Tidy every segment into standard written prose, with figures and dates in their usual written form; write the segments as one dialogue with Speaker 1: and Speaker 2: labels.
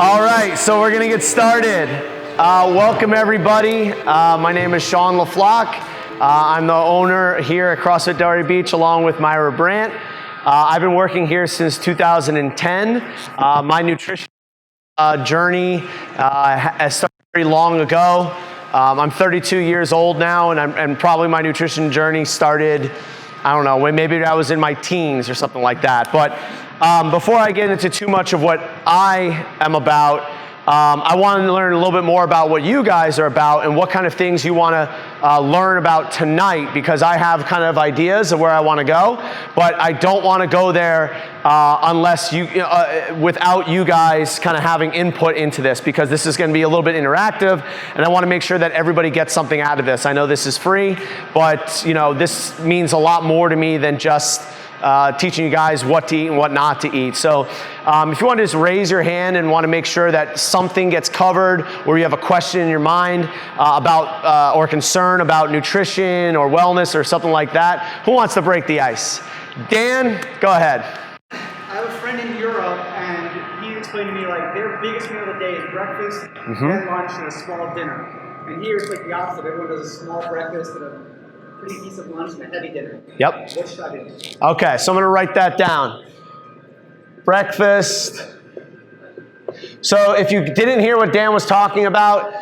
Speaker 1: All right, so we're gonna get started. Welcome everybody. My name is Sean Floch. I'm the owner here at Crossfit Delray Beach along with Myra Brandt. I've been working here since 2010. My nutrition journey has started very long ago. I'm 32 years old now, and probably my nutrition journey started, I don't know, maybe I was in my teens or something like that. But before I get into too much of what I am about, I want to learn a little bit more about what you guys are about and what kind of things you want to learn about tonight, because I have kind of ideas of where I want to go, but I don't want to go there unless without you guys kind of having input into this, because this is going to be a little bit interactive, and I want to make sure that everybody gets something out of this. I know this is free, but this means a lot more to me than just teaching you guys what to eat and what not to eat. So if you want to just raise your hand and want to make sure that something gets covered, or you have a question in your mind about or concern about nutrition or wellness or something like that, who wants to break the ice? Dan, go ahead.
Speaker 2: I have a friend in Europe, and he explained to me like their biggest meal of the day is breakfast, then lunch, and a small dinner. And here it's like the opposite. Everyone does a small breakfast and a pretty decent lunch and a heavy dinner.
Speaker 1: Yep.
Speaker 2: What should I do?
Speaker 1: Okay, so I'm going to write that down. Breakfast. So if you didn't hear what Dan was talking about,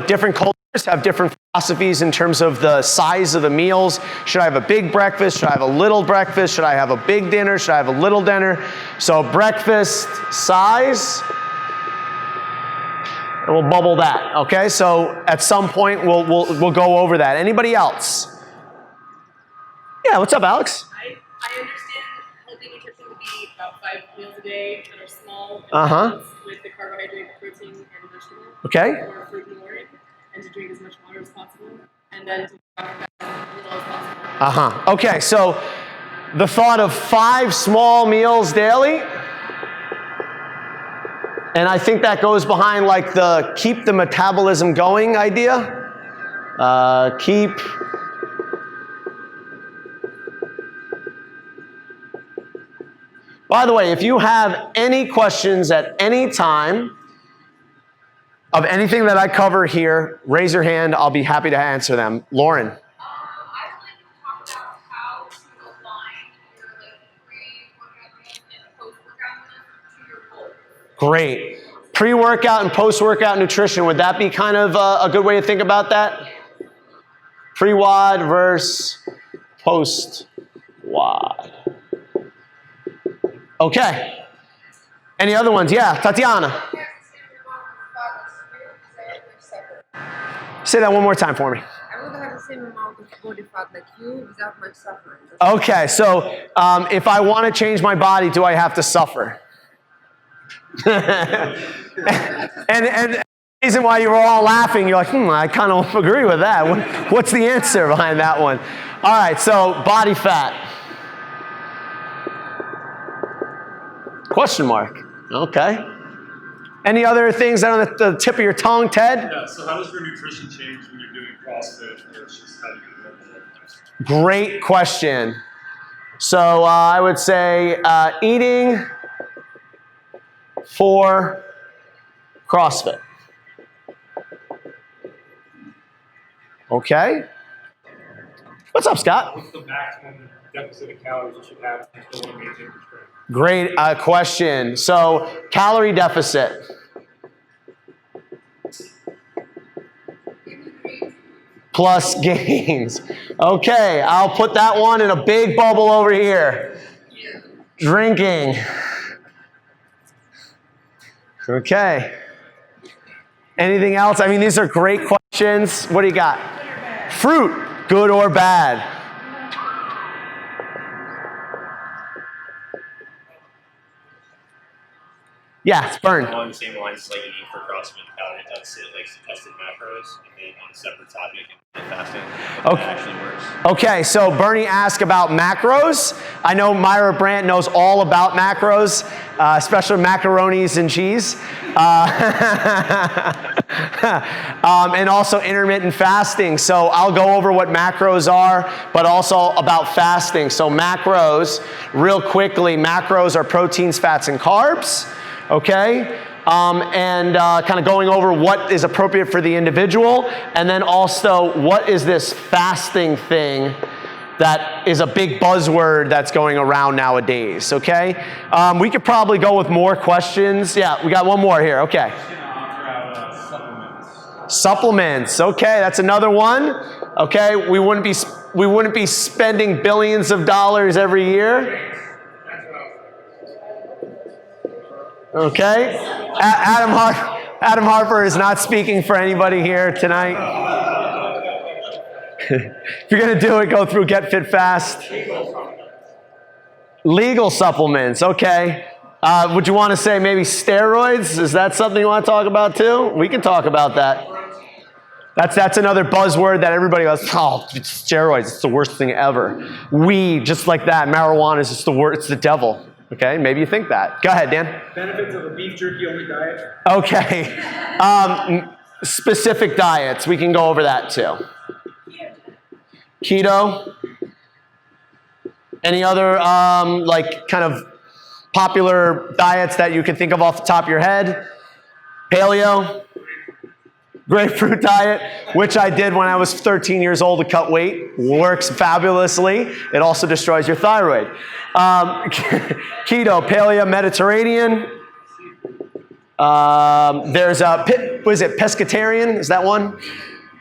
Speaker 1: different cultures have different philosophies in terms of the size of the meals. Should I have a big breakfast? Should I have a little breakfast? Should I have a big dinner? Should I have a little dinner? So breakfast size. And we'll bubble that, okay? So at some point, we'll go over that. Anybody else? Yeah, what's up, Alex?
Speaker 3: I understand healthy nutrition to be about 5 meals a day that are small with the carbohydrate, protein, and vegetable.
Speaker 1: Okay.
Speaker 3: Or fruit and orange, and to drink as much water as possible, and then to walk as little as possible.
Speaker 1: Okay, so the thought of 5 small meals daily, and I think that goes behind like the keep the metabolism going idea. By the way, if you have any questions at any time of anything that I cover here, raise your hand. I'll be happy to answer them. Lauren.
Speaker 4: I would like to talk about how to align your pre-workout meals and post-workout meals to your goals.
Speaker 1: Great. Pre-workout and post-workout nutrition, would that be kind of a good way to think about that? Pre-WOD versus post-WOD. Okay. Any other ones? Yeah, Tatiana. Say that one more time for me.
Speaker 4: I would have the same amount of body fat like you without much suffering.
Speaker 1: Okay, so if I want to change my body, do I have to suffer? and the reason why you were all laughing, you're like, I kind of agree with that. What's the answer behind that one? All right, so body fat. Question mark. Okay. Any other things that are on the tip of your tongue, Ted?
Speaker 5: Yeah, so how does your nutrition change when you're doing CrossFit versus how you do it?
Speaker 1: Great question. So I would say eating for CrossFit. Okay. What's up, Scott?
Speaker 5: What's the maximum deficit of calories you should have to maintain your strength?
Speaker 1: Great question. So calorie deficit. Plus gains. Okay, I'll put that one in a big bubble over here. Drinking. Okay. Anything else? I mean, these are great questions. What do you got? Fruit, good or bad? Yeah, it's burned.
Speaker 6: Along the same lines, like eating for CrossFit calorie deficit, like suggested macros, and then on a separate topic, fasting.
Speaker 1: Okay.
Speaker 6: That actually works.
Speaker 1: Okay, so Bernie asked about macros. I know Myra Brandt knows all about macros, especially macaronis and cheese. And also intermittent fasting. So I'll go over what macros are, but also about fasting. So macros, real quickly, macros are proteins, fats, and carbs. Okay? and kind of going over what is appropriate for the individual, and then also what is this fasting thing that is a big buzzword that's going around nowadays, okay? We could probably go with more questions. Yeah, we got one more here, okay. Supplements, okay, that's another one. Okay, we wouldn't be spending billions of dollars every year. Okay, Adam Harper is not speaking for anybody here tonight. If you're gonna do it, go through Get Fit Fast. Legal supplements, okay. Would you want to say maybe steroids? Is that something you want to talk about too? We can talk about that. That's another buzzword that everybody goes, oh, it's steroids, it's the worst thing ever. Weed, just like that, marijuana is just the worst, it's the devil. Okay, maybe you think that. Go ahead, Dan.
Speaker 2: Benefits of a beef jerky only diet.
Speaker 1: Okay. Specific diets, we can go over that too. Keto. Any other like kind of popular diets that you can think of off the top of your head? Paleo. Grapefruit diet, which I did when I was 13 years old to cut weight. Works fabulously. It also destroys your thyroid. Keto, paleo, Mediterranean. There's what is it, pescatarian? Is that one?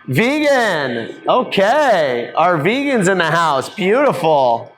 Speaker 1: Vegan. Okay. Our vegans in the house. Beautiful.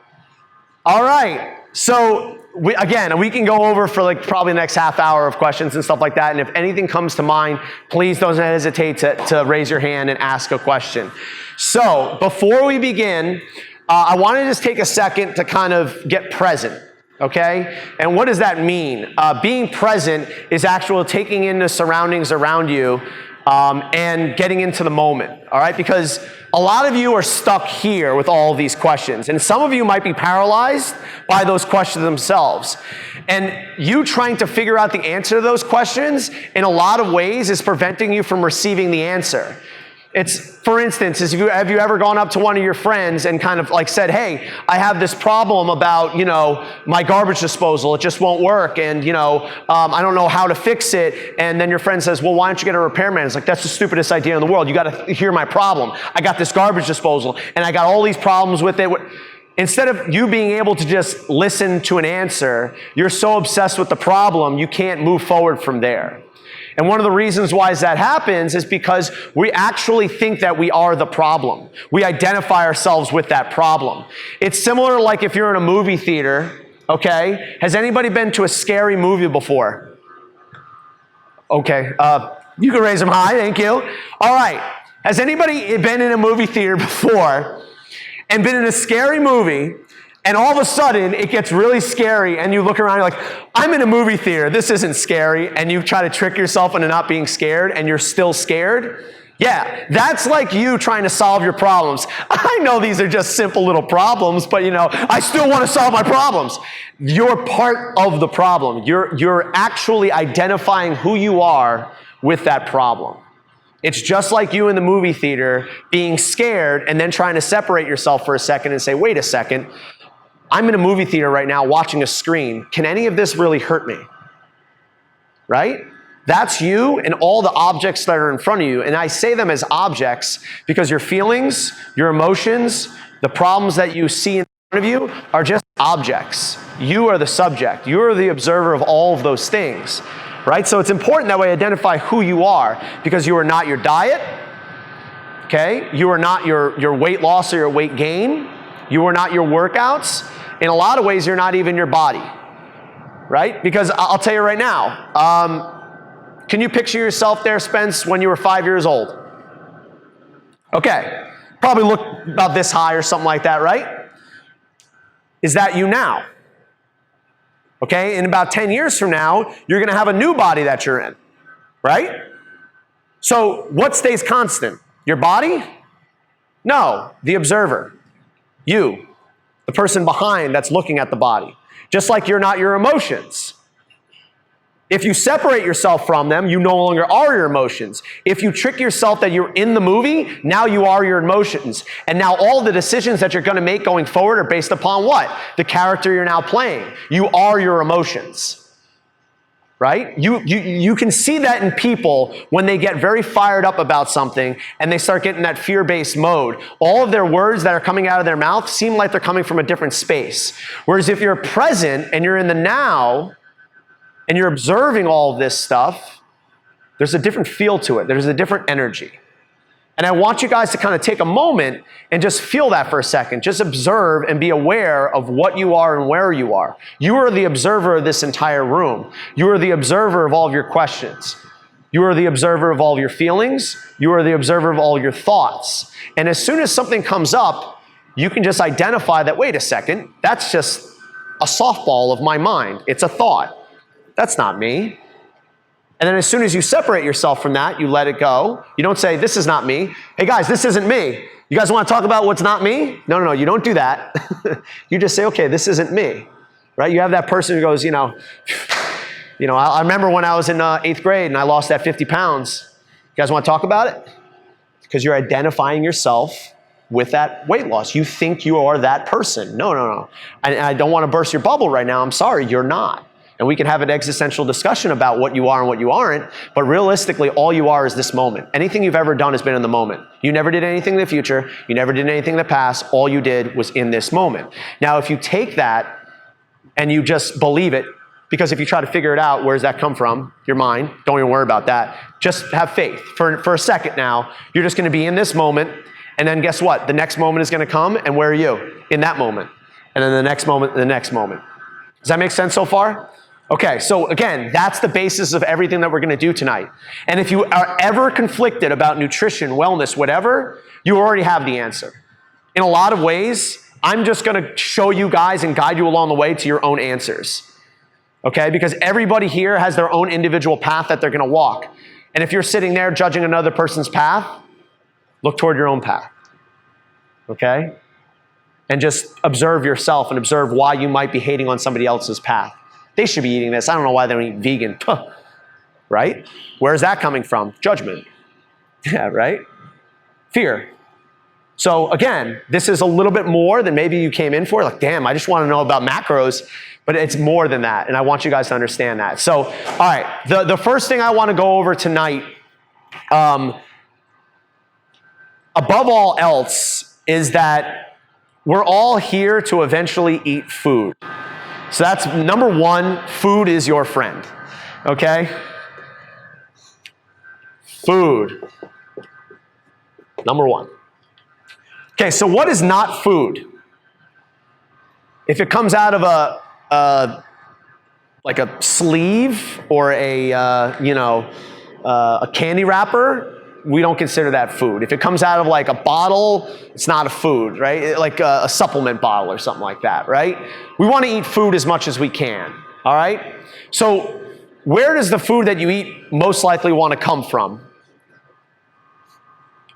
Speaker 1: All right. So we can go over for like probably the next half hour of questions and stuff like that. And if anything comes to mind, please don't hesitate to raise your hand and ask a question. So before we begin, I want to just take a second to kind of get present. Okay? And what does that mean? Being present is actually taking in the surroundings around you and getting into the moment. All right? Because a lot of you are stuck here with all of these questions. And some of you might be paralyzed by those questions themselves. And you trying to figure out the answer to those questions in a lot of ways is preventing you from receiving the answer. It's, for instance, have you ever gone up to one of your friends and kind of like said, hey, I have this problem about, my garbage disposal. It just won't work. And, I don't know how to fix it. And then your friend says, well, why don't you get a repairman? It's like, that's the stupidest idea in the world. You got to hear my problem. I got this garbage disposal and I got all these problems with it. Instead of you being able to just listen to an answer, you're so obsessed with the problem, you can't move forward from there. And one of the reasons why that happens is because we actually think that we are the problem. We identify ourselves with that problem. It's similar like if you're in a movie theater, okay? Has anybody been to a scary movie before? Okay, you can raise them high, thank you. All right, has anybody been in a movie theater before and been in a scary movie and all of a sudden, it gets really scary, and you look around, you're like, I'm in a movie theater, this isn't scary, and you try to trick yourself into not being scared, and you're still scared? Yeah, that's like you trying to solve your problems. I know these are just simple little problems, but I still want to solve my problems. You're part of the problem. You're actually identifying who you are with that problem. It's just like you in the movie theater being scared and then trying to separate yourself for a second and say, wait a second, I'm in a movie theater right now watching a screen. Can any of this really hurt me? Right? That's you and all the objects that are in front of you. And I say them as objects because your feelings, your emotions, the problems that you see in front of you are just objects. You are the subject. You are the observer of all of those things. Right? So it's important that we identify who you are because you are not your diet. Okay? You are not your weight loss or your weight gain. You are not your workouts. In a lot of ways, you're not even your body, right? Because I'll tell you right now, can you picture yourself there, Spence, when you were 5 years old? Okay, probably look about this high or something like that, right? Is that you now? Okay, in about 10 years from now, you're gonna have a new body that you're in, right? So what stays constant? Your body? No, the observer. You, the person behind that's looking at the body. Just like you're not your emotions. If you separate yourself from them, you no longer are your emotions. If you trick yourself that you're in the movie, now you are your emotions. And now all the decisions that you're going to make going forward are based upon what? The character you're now playing. You are your emotions. right? You can see that in people when they get very fired up about something and they start getting that fear-based mode. All of their words that are coming out of their mouth seem like they're coming from a different space. Whereas if you're present and you're in the now and you're observing all of this stuff, there's a different feel to it. There's a different energy. And I want you guys to kind of take a moment and just feel that for a second. Just observe and be aware of what you are and where you are. You are the observer of this entire room. You are the observer of all of your questions. You are the observer of all of your feelings. You are the observer of all your thoughts. And as soon as something comes up, you can just identify that, wait a second, that's just a softball of my mind. It's a thought. That's not me. And then as soon as you separate yourself from that, you let it go. You don't say, this is not me. Hey guys, this isn't me. You guys want to talk about what's not me? No, you don't do that. You just say, okay, this isn't me, right? You have that person who goes, I remember when I was in 8th grade and I lost that 50 pounds. You guys want to talk about it? Because you're identifying yourself with that weight loss. You think you are that person. No. And I don't want to burst your bubble right now. I'm sorry, you're not. And we can have an existential discussion about what you are and what you aren't, but realistically, all you are is this moment. Anything you've ever done has been in the moment. You never did anything in the future. You never did anything in the past. All you did was in this moment. Now, if you take that and you just believe it, because if you try to figure it out, where does that come from? Your mind. Don't even worry about that. Just have faith. For a second now, you're just going to be in this moment, and then guess what? The next moment is going to come, and where are you? In that moment. And then the next moment, the next moment. Does that make sense so far? Okay, so again, that's the basis of everything that we're going to do tonight. And if you are ever conflicted about nutrition, wellness, whatever, you already have the answer. In a lot of ways, I'm just going to show you guys and guide you along the way to your own answers. Okay, because everybody here has their own individual path that they're going to walk. And if you're sitting there judging another person's path, look toward your own path. Okay? And just observe yourself and observe why you might be hating on somebody else's path. They should be eating this. I don't know why they don't eat vegan. Right? Where's that coming from? Judgment. Yeah, right? Fear. So again, this is a little bit more than maybe you came in for. Like, damn, I just want to know about macros. But it's more than that. And I want you guys to understand that. So, all right. The first thing I want to go over tonight, above all else, is that we're all here to eventually eat food. So that's number one, food is your friend, okay? Food, number one. Okay, so what is not food? If it comes out of like a sleeve or a candy wrapper, we don't consider that food. If it comes out of like a bottle, it's not a food, right? Like a supplement bottle or something like that, right? We want to eat food as much as we can, all right? So where does the food that you eat most likely want to come from?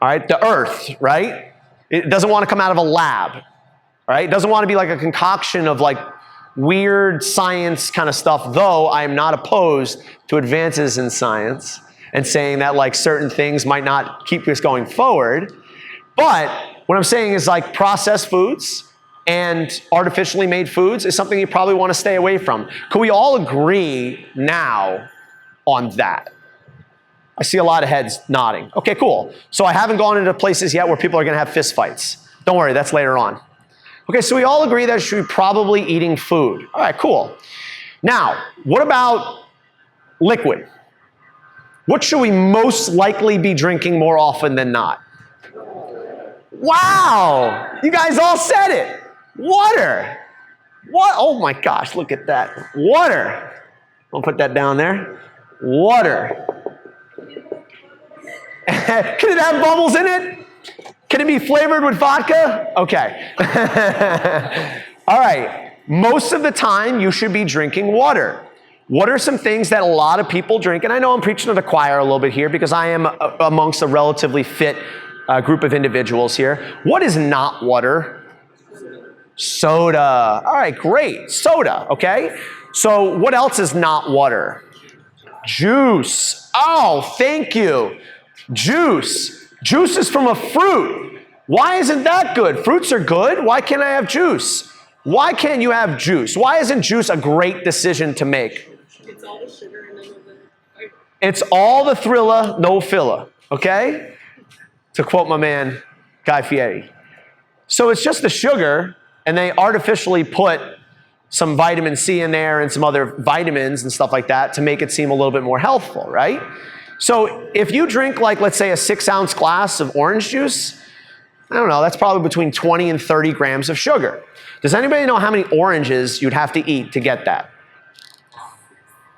Speaker 1: All right, the earth, right? It doesn't want to come out of a lab, right? It doesn't want to be like a concoction of like weird science kind of stuff, though I am not opposed to advances in science and saying that like certain things might not keep us going forward. But what I'm saying is like processed foods and artificially made foods is something you probably want to stay away from. Could we all agree now on that? I see a lot of heads nodding. Okay, cool. So I haven't gone into places yet where people are going to have fist fights. Don't worry, that's later on. Okay, so we all agree that we should be probably eating food. All right, cool. Now, what about liquid? What should we most likely be drinking more often than not? Wow! You guys all said it. Water. What? Oh my gosh, look at that. Water. I'll put that down there. Water. Can it have bubbles in it? Can it be flavored with vodka? Okay. All right. Most of the time, you should be drinking water. What are some things that a lot of people drink? And I know I'm preaching to the choir a little bit here because I am amongst a relatively fit group of individuals here. What is not water? Soda. All right, great. Soda, okay? So what else is not water? Juice. Oh, thank you. Juice. Juice is from a fruit. Why isn't that good? Fruits are good. Why can't I have juice? Why can't you have juice? Why isn't juice a great decision to make?
Speaker 2: It's
Speaker 3: It's all the sugar and none of the fiber.
Speaker 1: It's all the thriller, no filler, okay? To quote my man, Guy Fieri. So it's just the sugar, and they artificially put some vitamin C in there and some other vitamins and stuff like that to make it seem a little bit more healthful, right? So if you drink, like, let's say a 6-ounce glass of orange juice, I don't know, that's probably between 20 and 30 grams of sugar. Does anybody know how many oranges you'd have to eat to get that?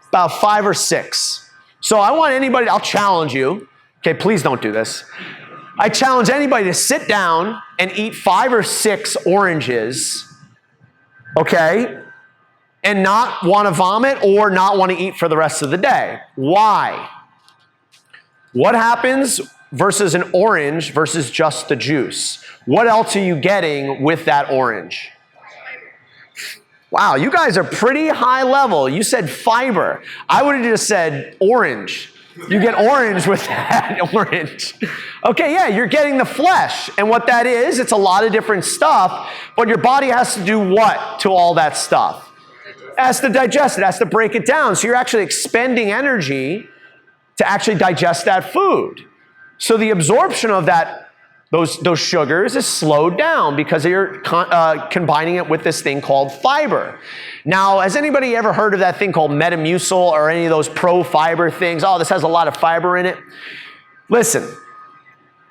Speaker 1: About 5 or 6. So I want anybody, I'll challenge you. Okay, please don't do this. I challenge anybody to sit down and eat 5 or 6 oranges, okay, and not want to vomit or not want to eat for the rest of the day. Why? What happens versus an orange versus just the juice? What else are you getting with that orange? Wow, you guys are pretty high level. You said fiber. I would have just said orange. You get orange with that orange. Okay, yeah, you're getting the flesh. And what that is, it's a lot of different stuff, but your body has to do what to all that stuff? It has to digest it, has to break it down. So you're actually expending energy to actually digest that food. So the absorption of those sugars is slowed down because you're combining it with this thing called fiber. Now, has anybody ever heard of that thing called Metamucil or any of those pro-fiber things? Oh, this has a lot of fiber in it. Listen,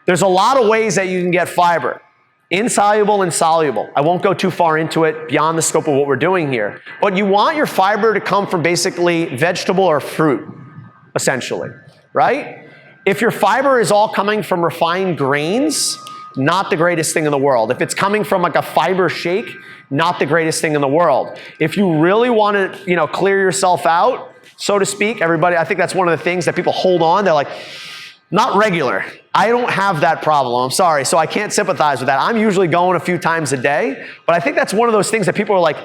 Speaker 1: there's a lot of ways that you can get fiber. Insoluble and soluble. I won't go too far into it beyond the scope of what we're doing here. But you want your fiber to come from basically vegetable or fruit, essentially, right? If your fiber is all coming from refined grains, not the greatest thing in the world. If it's coming from like a fiber shake, not the greatest thing in the world. If you really want to, clear yourself out, so to speak, everybody, I think that's one of the things that people hold on. They're like, not regular. I don't have that problem. I'm sorry. So I can't sympathize with that. I'm usually going a few times a day, but I think that's one of those things that people are like,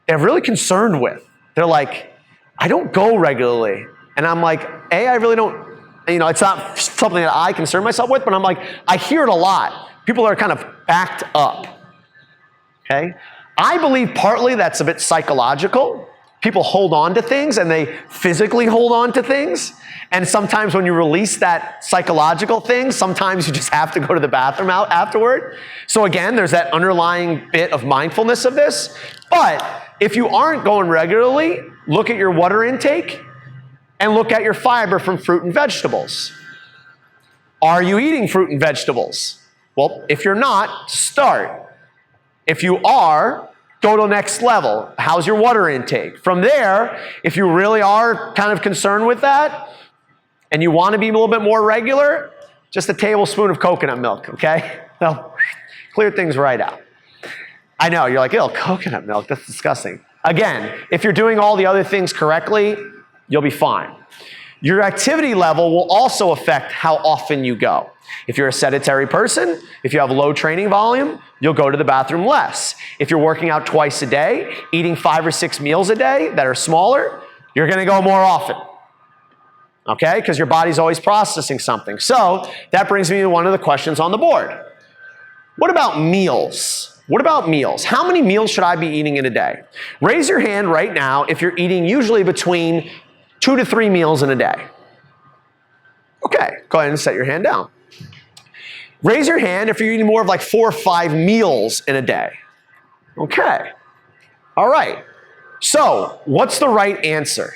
Speaker 1: they're really concerned with. They're like, I don't go regularly. And I'm like, I really don't, it's not something that I concern myself with, but I'm like, I hear it a lot. People are kind of backed up, okay? I believe partly that's a bit psychological. People hold on to things and they physically hold on to things. And sometimes when you release that psychological thing, sometimes you just have to go to the bathroom out afterward. So again, there's that underlying bit of mindfulness of this. But if you aren't going regularly, look at your water intake and look at your fiber from fruit and vegetables. Are you eating fruit and vegetables? Well, if you're not, start. If you are, go to the next level. How's your water intake? From there, if you really are kind of concerned with that, and you want to be a little bit more regular, just a tablespoon of coconut milk, okay? They'll clear things right out. I know, you're like, ew, coconut milk, that's disgusting. Again, if you're doing all the other things correctly, you'll be fine. Your activity level will also affect how often you go. If you're a sedentary person, if you have low training volume, you'll go to the bathroom less. If you're working out twice a day, eating 5 or 6 meals a day that are smaller, you're going to go more often. Okay? Because your body's always processing something. So that brings me to one of the questions on the board. What about meals? What about meals? How many meals should I be eating in a day? Raise your hand right now if you're eating usually between 2 to 3 meals in a day. Okay, go ahead and set your hand down. Raise your hand if you're eating more of like 4 or 5 meals in a day. Okay, all right. So what's the right answer?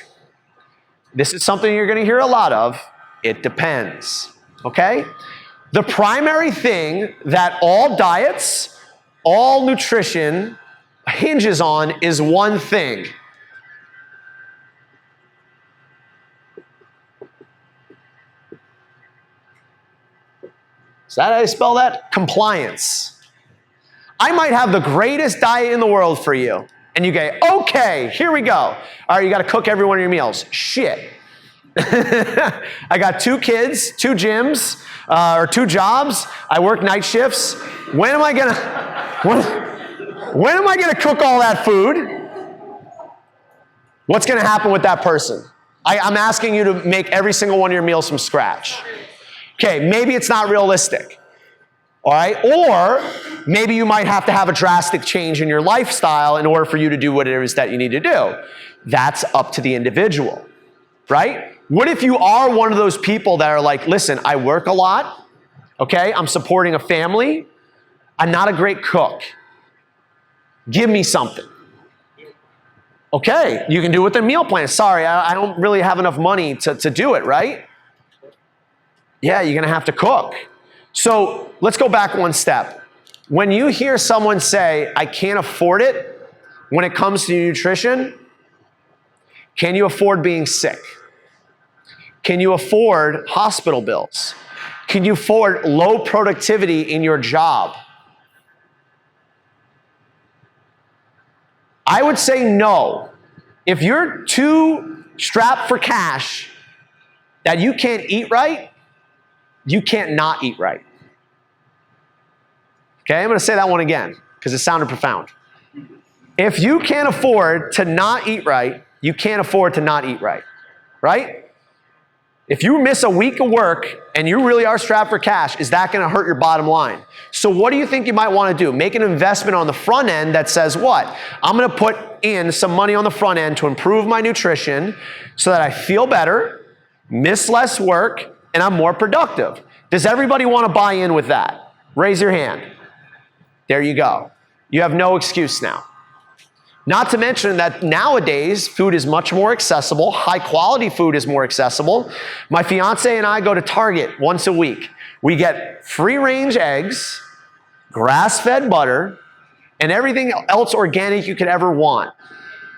Speaker 1: This is something you're going to hear a lot of. It depends, okay? The primary thing that all diets, all nutrition hinges on is one thing. Is that how you spell that? Compliance. I might have the greatest diet in the world for you. And you go, okay, here we go. All right, you got to cook every one of your meals. Shit. I got 2 kids, 2 gyms, or 2 jobs. I work night shifts. When am I gonna cook all that food? What's gonna happen with that person? I'm asking you to make every single one of your meals from scratch. Okay, maybe it's not realistic. All right? Or maybe you might have to have a drastic change in your lifestyle in order for you to do what it is that you need to do. That's up to the individual, right? What if you are one of those people that are like, listen, I work a lot, okay? I'm supporting a family. I'm not a great cook. Give me something. Okay, you can do it with a meal plan. Sorry, I don't really have enough money to do it, right? Yeah, you're gonna have to cook. So let's go back one step. When you hear someone say, I can't afford it when it comes to nutrition, can you afford being sick? Can you afford hospital bills? Can you afford low productivity in your job? I would say no. If you're too strapped for cash that you can't eat right, you can't not eat right. Okay, I'm going to say that one again because it sounded profound. If you can't afford to not eat right, you can't afford to not eat right, right? If you miss a week of work and you really are strapped for cash, is that going to hurt your bottom line? So what do you think you might want to do? Make an investment on the front end that says what? I'm going to put in some money on the front end to improve my nutrition so that I feel better, miss less work, and I'm more productive. Does everybody want to buy in with that? Raise your hand. There you go. You have no excuse now. Not to mention that nowadays, food is much more accessible. High quality food is more accessible. My fiance and I go to Target once a week. We get free range eggs, grass-fed butter, and everything else organic you could ever want.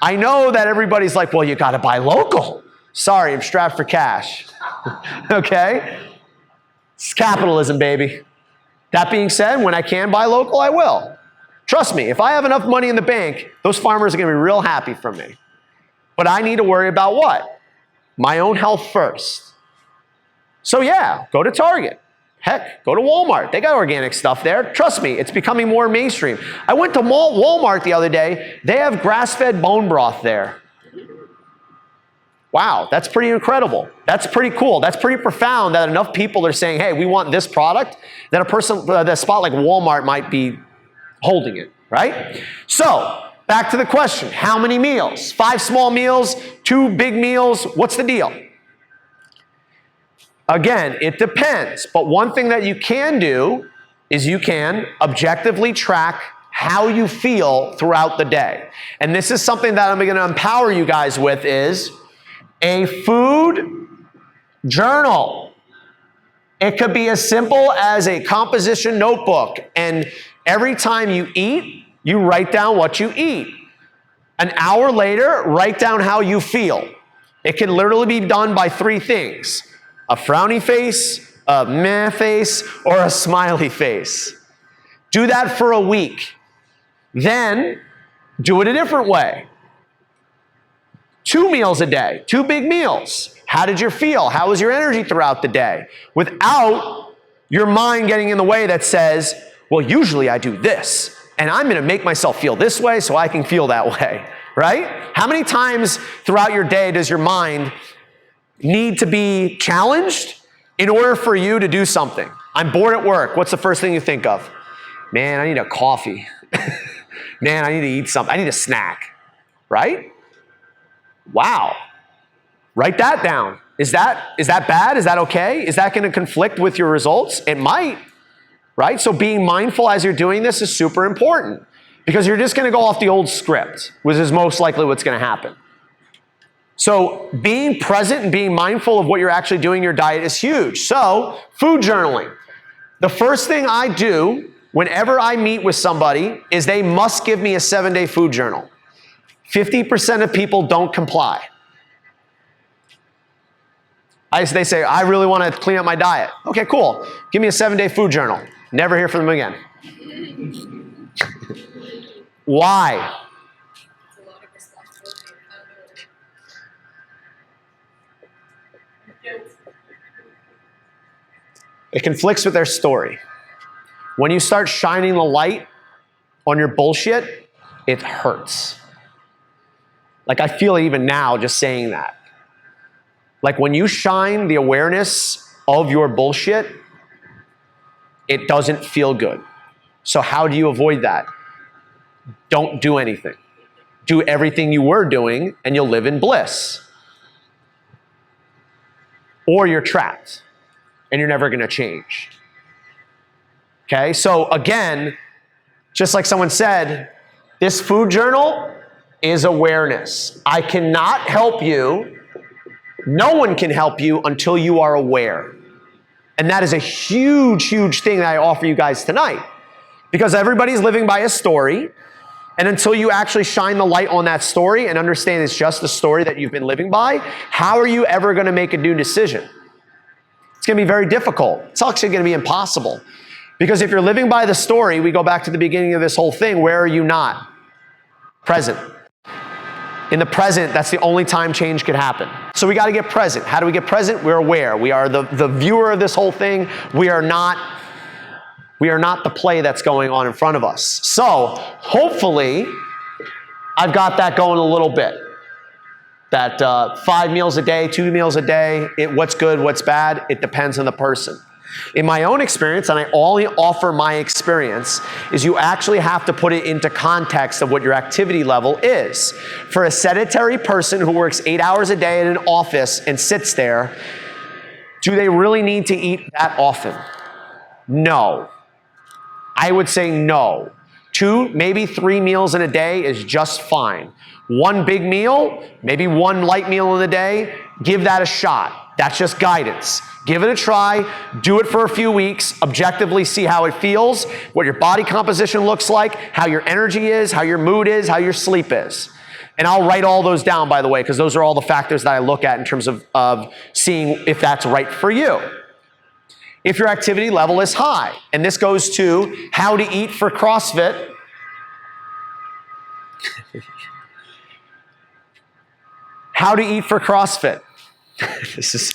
Speaker 1: I know that everybody's like, well, you gotta buy local. Sorry, I'm strapped for cash. Okay? It's capitalism, baby. That being said, when I can buy local, I will. Trust me, if I have enough money in the bank, those farmers are going to be real happy from me. But I need to worry about what? My own health first. So yeah, go to Target. Heck, go to Walmart. They got organic stuff there. Trust me, it's becoming more mainstream. I went to Walmart the other day. They have grass-fed bone broth there. Wow, that's pretty incredible. That's pretty cool. That's pretty profound that enough people are saying, hey, we want this product, that a spot like Walmart might be holding it, right? So, back to the question, how many meals? 5 small meals, 2 big meals, what's the deal? Again, it depends, but one thing that you can do is you can objectively track how you feel throughout the day. And this is something that I'm going to empower you guys with is a food journal. It could be as simple as a composition notebook, and every time you eat, you write down what you eat. An hour later, write down how you feel. It can literally be done by 3 things: a frowny face, a meh face, or a smiley face. Do that for a week. Then, do it a different way. 2 meals a day, 2 big meals. How did you feel? How was your energy throughout the day? Without your mind getting in the way that says, well, usually I do this, and I'm going to make myself feel this way so I can feel that way, right? How many times throughout your day does your mind need to be challenged in order for you to do something? I'm bored at work. What's the first thing you think of? Man, I need a coffee. Man, I need to eat something. I need a snack, right? Wow. Write that down. Is that bad? Is that okay? Is that going to conflict with your results? It might, right? So being mindful as you're doing this is super important because you're just going to go off the old script, which is most likely what's going to happen. So being present and being mindful of what you're actually doing in your diet is huge. So food journaling. The first thing I do whenever I meet with somebody is they must give me a 7-day food journal. 50% of people don't comply. They say, I really want to clean up my diet. Okay, cool. Give me a 7-day food journal. Never hear from them again. Why? It conflicts with their story. When you start shining the light on your bullshit, it hurts. Like I feel it even now just saying that. Like when you shine the awareness of your bullshit, It doesn't feel good. So how do you avoid that? Don't do anything. Do everything you were doing and you'll live in bliss. Or you're trapped and you're never gonna change. Okay, so again, just like someone said, this food journal is awareness. I cannot help you. No one can help you until you are aware. And that is a huge, huge thing that I offer you guys tonight. Because everybody's living by a story. And until you actually shine the light on that story and understand it's just the story that you've been living by, how are you ever going to make a new decision? It's going to be very difficult. It's actually going to be impossible. Because if you're living by the story, we go back to the beginning of this whole thing, where are you not? Present. In the present, that's the only time change can happen. So we got to get present. How do we get present? We're aware. We are the viewer of this whole thing. We are not the play that's going on in front of us. So hopefully, I've got that going a little bit. That 5 meals a day, 2 meals a day, what's good, what's bad, it depends on the person. In my own experience, and I only offer my experience, is you actually have to put it into context of what your activity level is. For a sedentary person who works 8 hours a day in an office and sits there, do they really need to eat that often? No. I would say no. 2, maybe 3 meals in a day is just fine. 1 big meal, maybe 1 light meal in the day, give that a shot. That's just guidance. Give it a try, do it for a few weeks, objectively see how it feels, what your body composition looks like, how your energy is, how your mood is, how your sleep is. And I'll write all those down, by the way, because those are all the factors that I look at in terms of seeing if that's right for you. If your activity level is high, and this goes to how to eat for CrossFit. How to eat for CrossFit. This is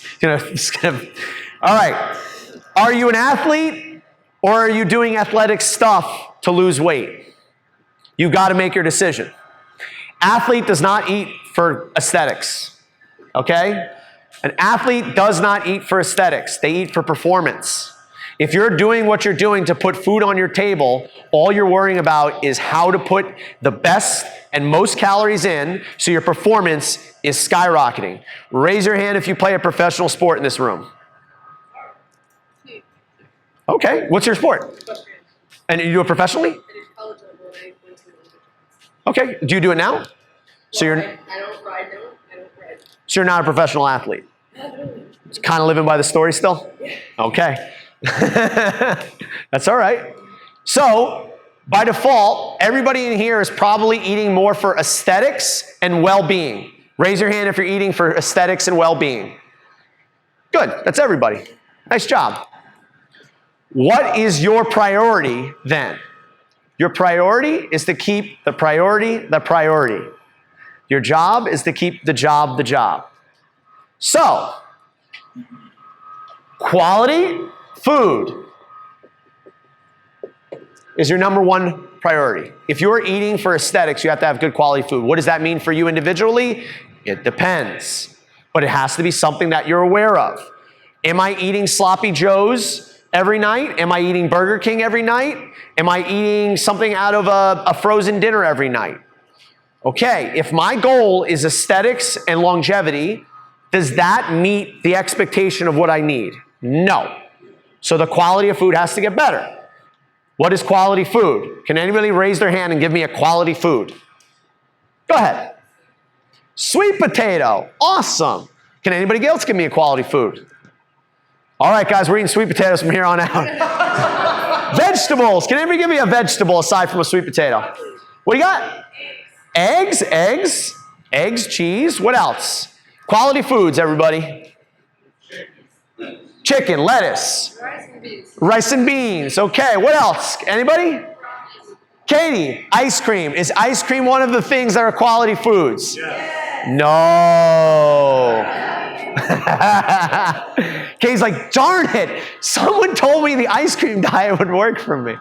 Speaker 1: all right. Are you an athlete or are you doing athletic stuff to lose weight? You've got to make your decision. Athlete does not eat for aesthetics, okay? An athlete does not eat for aesthetics. They eat for performance. If you're doing what you're doing to put food on your table, all you're worrying about is how to put the best and most calories in so your performance is skyrocketing. Raise your hand if you play a professional sport in this room. Okay, what's your sport? And you do it professionally?
Speaker 3: I did college level and I went to
Speaker 1: Okay, do you do it now? So you're,
Speaker 3: I don't ride now. I don't ride.
Speaker 1: so you're not a professional athlete? It's kind of living by the story still? Okay. That's all right. So, by default, everybody in here is probably eating more for aesthetics and well-being. Raise your hand if you're eating for aesthetics and well-being. Good, that's everybody. Nice job. What is your priority then? Your priority is to keep the priority the priority. Your job is to keep the job the job. So, quality food is your number one priority. If you're eating for aesthetics, you have to have good quality food. What does that mean for you individually? It depends. But it has to be something that you're aware of. Am I eating Sloppy Joe's every night? Am I eating Burger King every night? Am I eating something out of a frozen dinner every night? Okay, if my goal is aesthetics and longevity, does that meet the expectation of what I need? No. So the quality of food has to get better. What is quality food? Can anybody raise their hand and give me a quality food? Go ahead. Sweet potato. Awesome. Can anybody else give me a quality food? All right, guys, we're eating sweet potatoes from here on out. Vegetables. Can anybody give me a vegetable aside from a sweet potato? What do you got? Eggs. Eggs, cheese. What else? Quality foods, everybody. Chicken, lettuce.
Speaker 3: Rice and beans.
Speaker 1: Rice and beans. Okay, what else? Anybody? Katie, ice cream. Is ice cream one of the things that are quality foods?
Speaker 5: Yes.
Speaker 1: No. Katie's like, darn it. Someone told me the ice cream diet would work for me.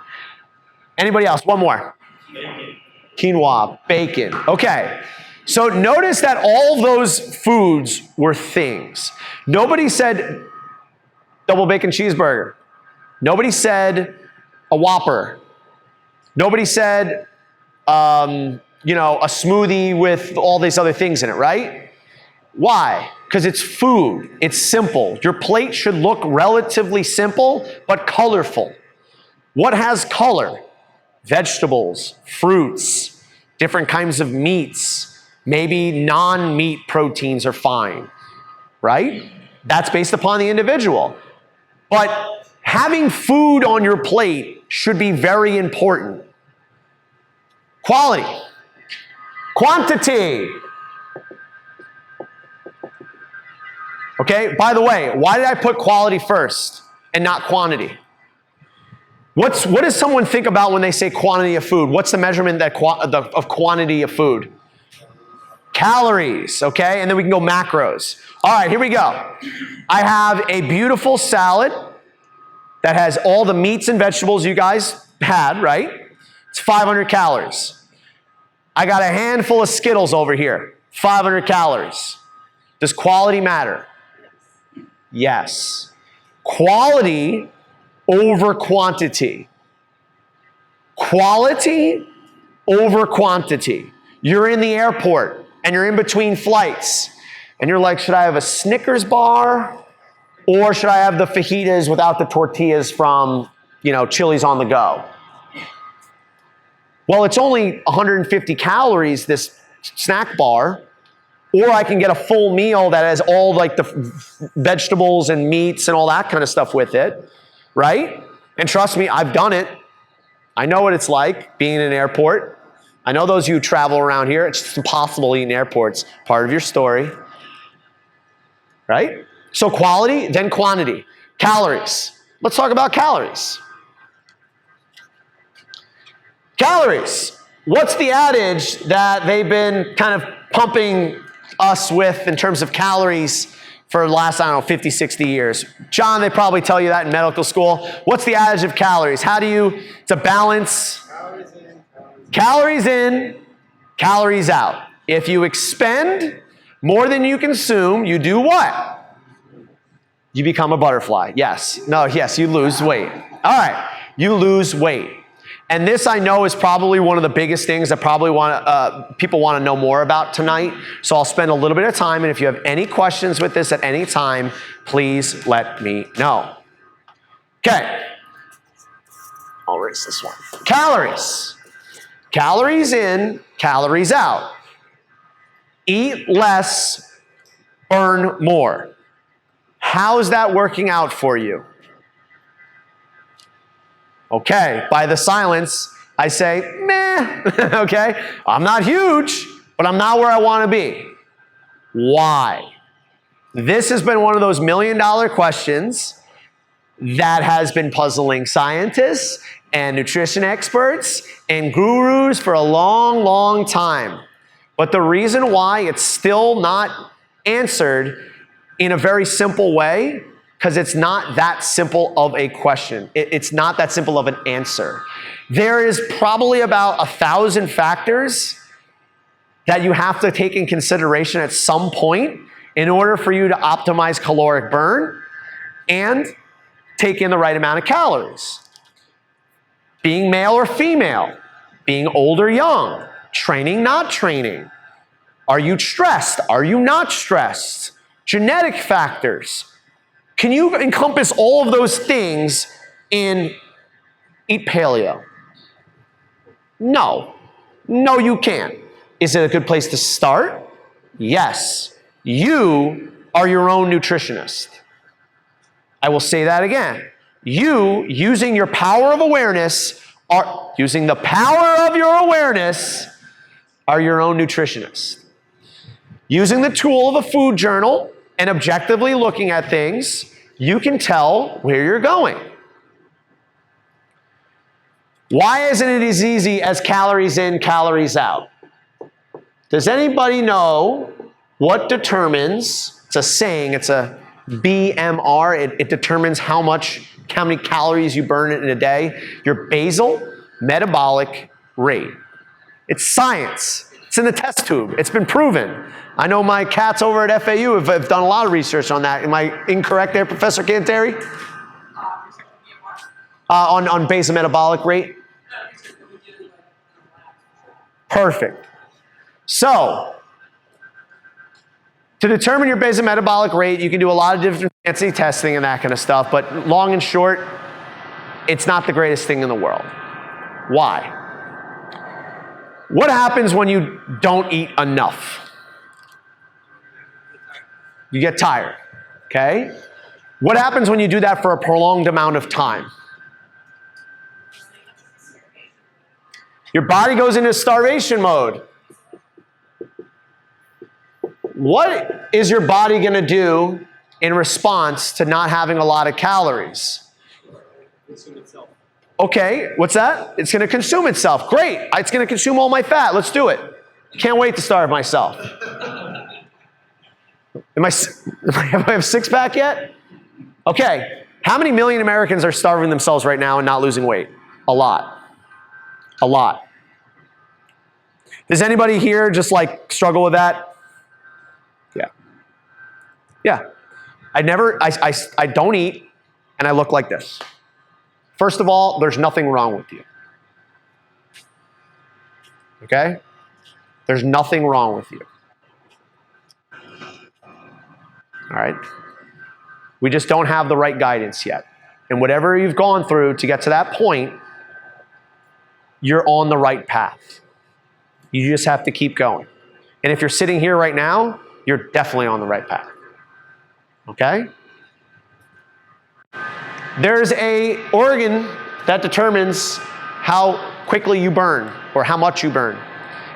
Speaker 1: Anybody else? One more.
Speaker 5: Bacon.
Speaker 1: Quinoa, bacon. Okay. So notice that all those foods were things. Nobody said double bacon cheeseburger. Nobody said a Whopper. Nobody said, you know, a smoothie with all these other things in it, right? Why? Because it's food. It's simple. Your plate should look relatively simple, but colorful. What has color? Vegetables, fruits, different kinds of meats. Maybe non-meat proteins are fine, right? That's based upon the individual. But having food on your plate should be very important. Quality. Quantity. Okay, by the way, why did I put quality first and not quantity? What does someone think about when they say quantity of food? What's the measurement of quantity of food? Calories, okay? And then we can go macros. All right, here we go. I have a beautiful salad that has all the meats and vegetables you guys had, right? It's 500 calories. I got a handful of Skittles over here, 500 calories. Does quality matter? Yes. Quality over quantity. Quality over quantity. You're in the airport and you're in between flights and you're like, should I have a Snickers bar or should I have the fajitas without the tortillas from, you know, Chili's on the go? Well, it's only 150 calories, this snack bar, or I can get a full meal that has all like the vegetables and meats and all that kind of stuff with it, right? And trust me, I've done it. I know what it's like being in an airport. I know those of you who travel around here, it's just impossible to eat in airports. Part of your story, right? So quality, then quantity. Calories. Let's talk about calories. Calories. What's the adage that they've been kind of pumping us with in terms of calories for the last, I don't know, 50, 60 years? John, they probably tell you that in medical school. What's the adage of calories? How do you, it's a balance. Calories in, calories out. If you expend more than you consume, you do what? You become a butterfly. Yes. No, yes, you lose weight. All right. You lose weight. And this, I know, is probably one of the biggest things that probably people want to know more about tonight. So I'll spend a little bit of time, and if you have any questions with this at any time, please let me know. Okay. I'll erase this one. Calories. Calories in, calories out. Eat less, burn more. How's that working out for you? Okay, by the silence, I say, meh, okay? I'm not huge, but I'm not where I want to be. Why? This has been one of those million-dollar questions that has been puzzling scientists and nutrition experts and gurus for a long, long time. But the reason why it's still not answered in a very simple way, because it's not that simple of a question. It's not that simple of an answer. There is probably about 1,000 factors that you have to take in consideration at some point in order for you to optimize caloric burn and take in the right amount of calories. Being male or female, being old or young, training, not training. Are you stressed? Are you not stressed? Genetic factors. Can you encompass all of those things in eat paleo? No. No, you can't. Is it a good place to start? Yes. You are your own nutritionist. I will say that again. You, using your power of awareness, are using the power of your awareness, are your own nutritionist. Using the tool of a food journal and objectively looking at things, you can tell where you're going. Why isn't it as easy as calories in, calories out? Does anybody know what determines, it's a saying, it's a BMR, it determines how many calories you burn in a day, your basal metabolic rate. It's science. It's in the test tube. It's been proven. I know my cats over at FAU have done a lot of research on that. Am I incorrect there, Professor Canteri? On basal metabolic rate? Perfect. So, to determine your basal metabolic rate, you can do a lot of different fancy testing and that kind of stuff, but long and short, it's not the greatest thing in the world. Why? What happens when you don't eat enough? You get tired, okay? What happens when you do that for a prolonged amount of time? Your body goes into starvation mode. What is your body going to do in response to not having a lot of calories?
Speaker 2: Consume itself.
Speaker 1: Okay, what's that? It's going to consume itself. Great. It's going to consume all my fat. Let's do it. Can't wait to starve myself. Have I have six-pack yet? Okay. How many million Americans are starving themselves right now and not losing weight? A lot. A lot. Does anybody here just like struggle with that? Yeah. Yeah. I don't eat and I look like this. First of all, there's nothing wrong with you. Okay? There's nothing wrong with you. All right? We just don't have the right guidance yet. And whatever you've gone through to get to that point, you're on the right path. You just have to keep going. And if you're sitting here right now, you're definitely on the right path. Okay? There's an organ that determines how quickly you burn or how much you burn.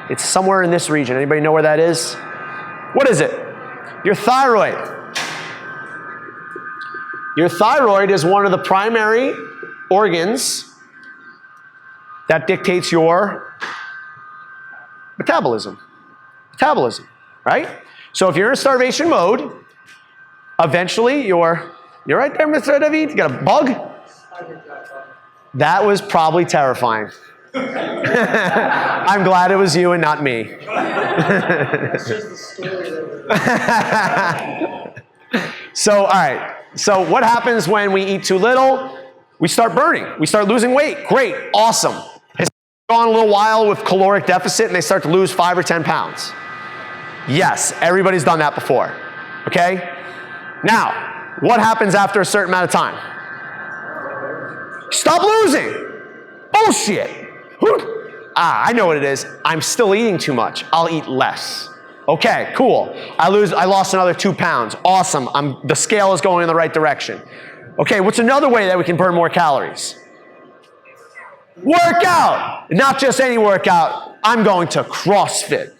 Speaker 1: It's somewhere in this region. Anybody know where that is? What is it? Your thyroid. Your thyroid is one of the primary organs that dictates your metabolism. Metabolism, right? So if you're in starvation mode, eventually you're right there, Mr. David. You got a bug? That was probably terrifying. I'm glad it was you and not me.
Speaker 2: It's just the story that
Speaker 1: So, all right. So what happens when we eat too little? We start burning. We start losing weight. Great. Awesome. It's gone a little while with caloric deficit and they start to lose 5 or 10 pounds. Yes, everybody's done that before. Okay? Now, what happens after a certain amount of time? Stop losing. Bullshit. I know what it is. I'm still eating too much. I'll eat less. Okay, cool. I lost another 2 pounds. Awesome. The scale is going in the right direction. Okay, what's another way that we can burn more calories? Workout. Not just any workout. I'm going to CrossFit.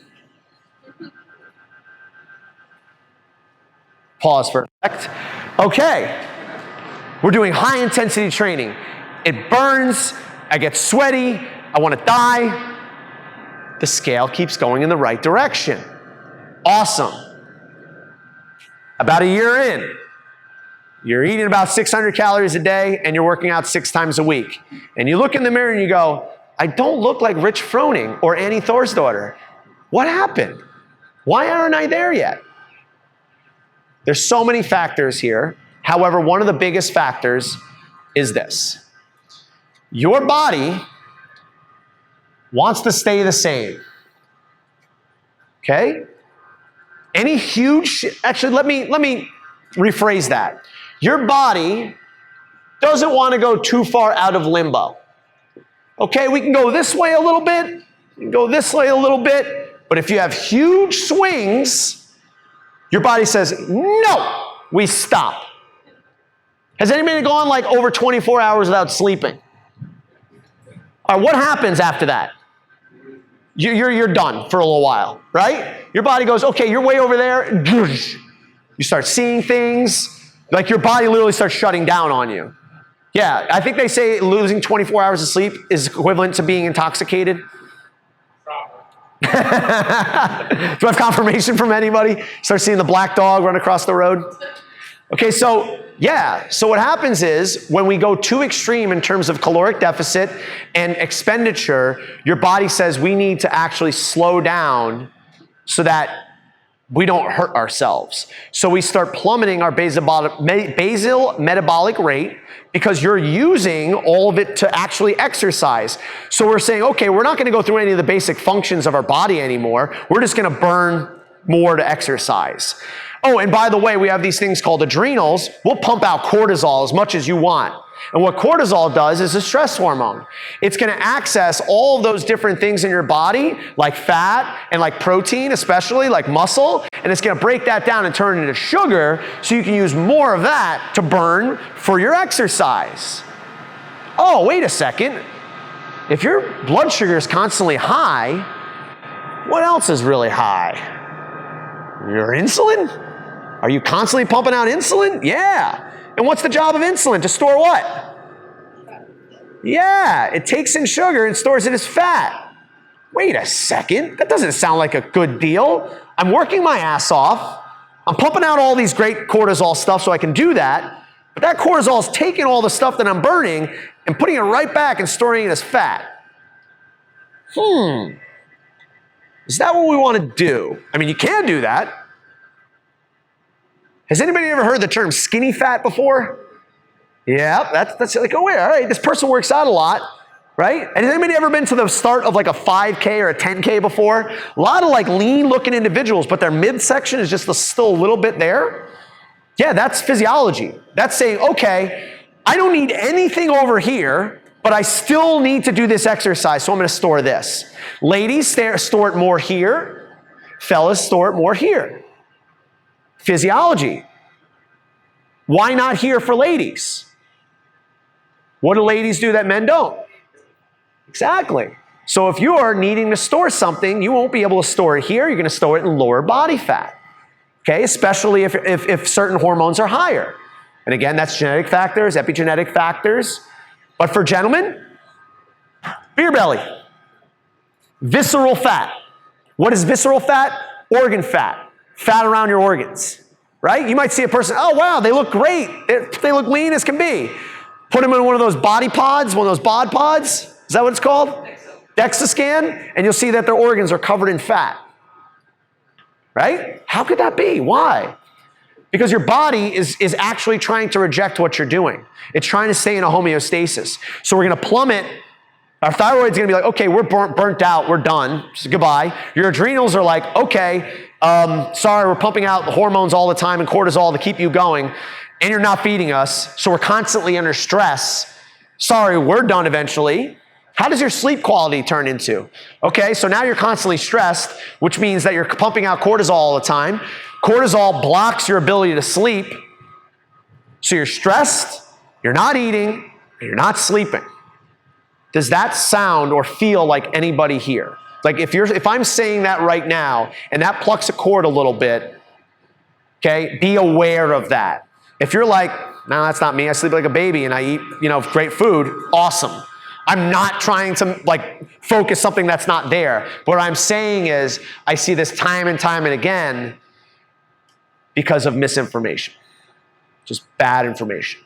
Speaker 1: Pause for a sec. Okay. We're doing high intensity training. It burns. I get sweaty. I want to die. The scale keeps going in the right direction. Awesome. About a year in, you're eating about 600 calories a day and you're working out 6 times a week. And you look in the mirror and you go, I don't look like Rich Froning or Annie Thorsdottir. What happened? Why aren't I there yet? There's so many factors here. However, one of the biggest factors is this. Your body wants to stay the same. Okay? Any huge, actually, let me rephrase that. Your body doesn't want to go too far out of limbo. Okay, we can go this way a little bit, we can go this way a little bit, but if you have huge swings, your body says, no, we stop. Has anybody gone like over 24 hours without sleeping? All right, what happens after that? You're done for a little while, right? Your body goes, okay, you're way over there. You start seeing things. Like your body literally starts shutting down on you. Yeah, I think they say losing 24 hours of sleep is equivalent to being intoxicated. Do I have confirmation from anybody? Start seeing the black dog run across the road? Okay, so yeah, so what happens is when we go too extreme in terms of caloric deficit and expenditure, your body says we need to actually slow down so that we don't hurt ourselves. So we start plummeting our basal metabolic rate because you're using all of it to actually exercise. So we're saying, okay, we're not going to go through any of the basic functions of our body anymore. We're just going to burn more to exercise. Oh, and by the way, we have these things called adrenals. We'll pump out cortisol as much as you want. And what cortisol does is a stress hormone. It's going to access all of those different things in your body, like fat and like protein, especially like muscle, and it's going to break that down and turn it into sugar so you can use more of that to burn for your exercise. Oh, wait a second. If your blood sugar is constantly high, what else is really high? Your insulin? Are you constantly pumping out insulin? Yeah. And what's the job of insulin? To store what? Yeah, it takes in sugar and stores it as fat. Wait a second, that doesn't sound like a good deal. I'm working my ass off. I'm pumping out all these great cortisol stuff so I can do that. But that cortisol is taking all the stuff that I'm burning and putting it right back and storing it as fat. Is that what we want to do? I mean, you can do that. Has anybody ever heard the term skinny fat before? Yeah, that's like, oh, wait, all right, this person works out a lot, right? And has anybody ever been to the start of like a 5K or a 10K before? A lot of like lean looking individuals, but their midsection is just still a little bit there. Yeah, that's physiology. That's saying, okay, I don't need anything over here, but I still need to do this exercise, so I'm going to store this. Ladies, store it more here. Fellas, store it more here. Physiology. Why not here for ladies? What do ladies do that men don't? Exactly. So if you're needing to store something, you won't be able to store it here. You're going to store it in lower body fat. Okay, especially if certain hormones are higher. And again, that's genetic factors, epigenetic factors. But for gentlemen, beer belly. Visceral fat. What is visceral fat? Organ fat. Fat around your organs, right? You might see a person, oh wow, they look great. They look lean as can be. Put them in one of those body pods, one of those bod pods. Is that what it's called? DEXA scan, and you'll see that their organs are covered in fat. Right? How could that be? Why? Because your body is actually trying to reject what you're doing. It's trying to stay in a homeostasis. So we're going to plummet. Our thyroid's going to be like, okay, we're burnt out. We're done. So goodbye. Your adrenals are like, okay, sorry, we're pumping out hormones all the time and cortisol to keep you going, and you're not feeding us. So we're constantly under stress. Sorry, we're done eventually. How does your sleep quality turn into? Okay, so now you're constantly stressed, which means that you're pumping out cortisol all the time. Cortisol blocks your ability to sleep. So you're stressed, you're not eating, and you're not sleeping. Does that sound or feel like anybody here? Like if I'm saying that right now and that plucks a cord a little bit, okay, be aware of that. If you're like, no, that's not me, I sleep like a baby and I eat, great food, awesome. I'm not trying to focus something that's not there. What I'm saying is I see this time and time and again because of misinformation. Just bad information.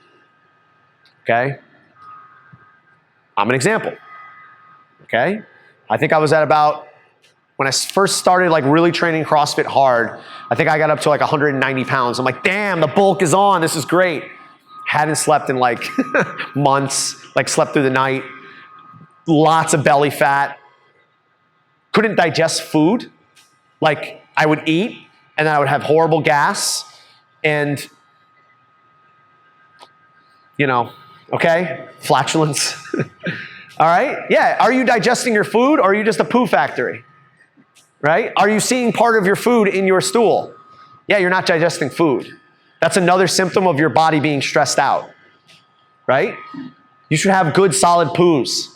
Speaker 1: Okay? I'm an example. Okay? I think I was at about, when I first started really training CrossFit hard, I think I got up to 190 pounds. I'm like, damn, the bulk is on. This is great. Hadn't slept in months, slept through the night. Lots of belly fat. Couldn't digest food. I would eat and then I would have horrible gas and, okay, flatulence. All right? Yeah, are you digesting your food or are you just a poo factory? Right? Are you seeing part of your food in your stool? Yeah, you're not digesting food. That's another symptom of your body being stressed out. Right? You should have good, solid poos.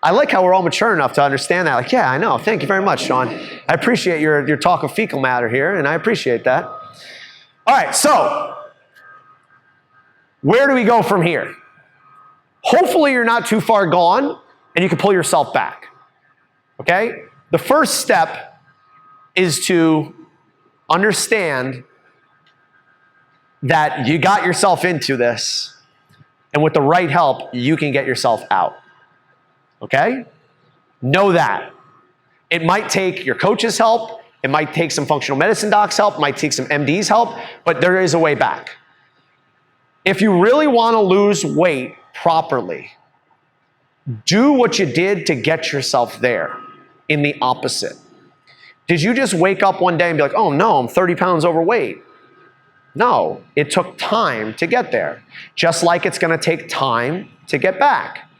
Speaker 1: I like how we're all mature enough to understand that. Yeah, I know. Thank you very much, Sean. I appreciate your talk of fecal matter here, and I appreciate that. All right, so where do we go from here? Hopefully you're not too far gone, and you can pull yourself back. Okay? The first step is to understand that you got yourself into this, and with the right help, you can get yourself out. Okay? Know that. It might take your coach's help. It might take some functional medicine doc's help. It might take some MD's help, but there is a way back. If you really want to lose weight properly, do what you did to get yourself there in the opposite. Did you just wake up one day and be like, oh no, I'm 30 pounds overweight? No, it took time to get there. Just like it's going to take time to get back.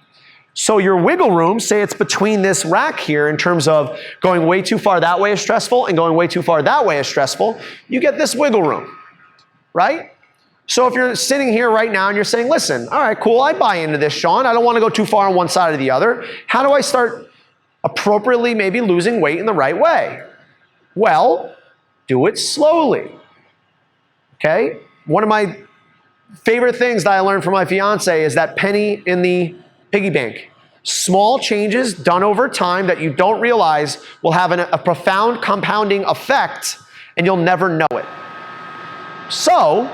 Speaker 1: So your wiggle room, say it's between this rack here in terms of going way too far that way is stressful and going way too far that way is stressful, you get this wiggle room, right? So if you're sitting here right now and you're saying, listen, all right, cool, I buy into this, Sean. I don't want to go too far on one side or the other. How do I start appropriately maybe losing weight in the right way? Well, do it slowly, okay? One of my favorite things that I learned from my fiance is that penny in the piggy bank. Small changes done over time that you don't realize will have a profound compounding effect and you'll never know it. So,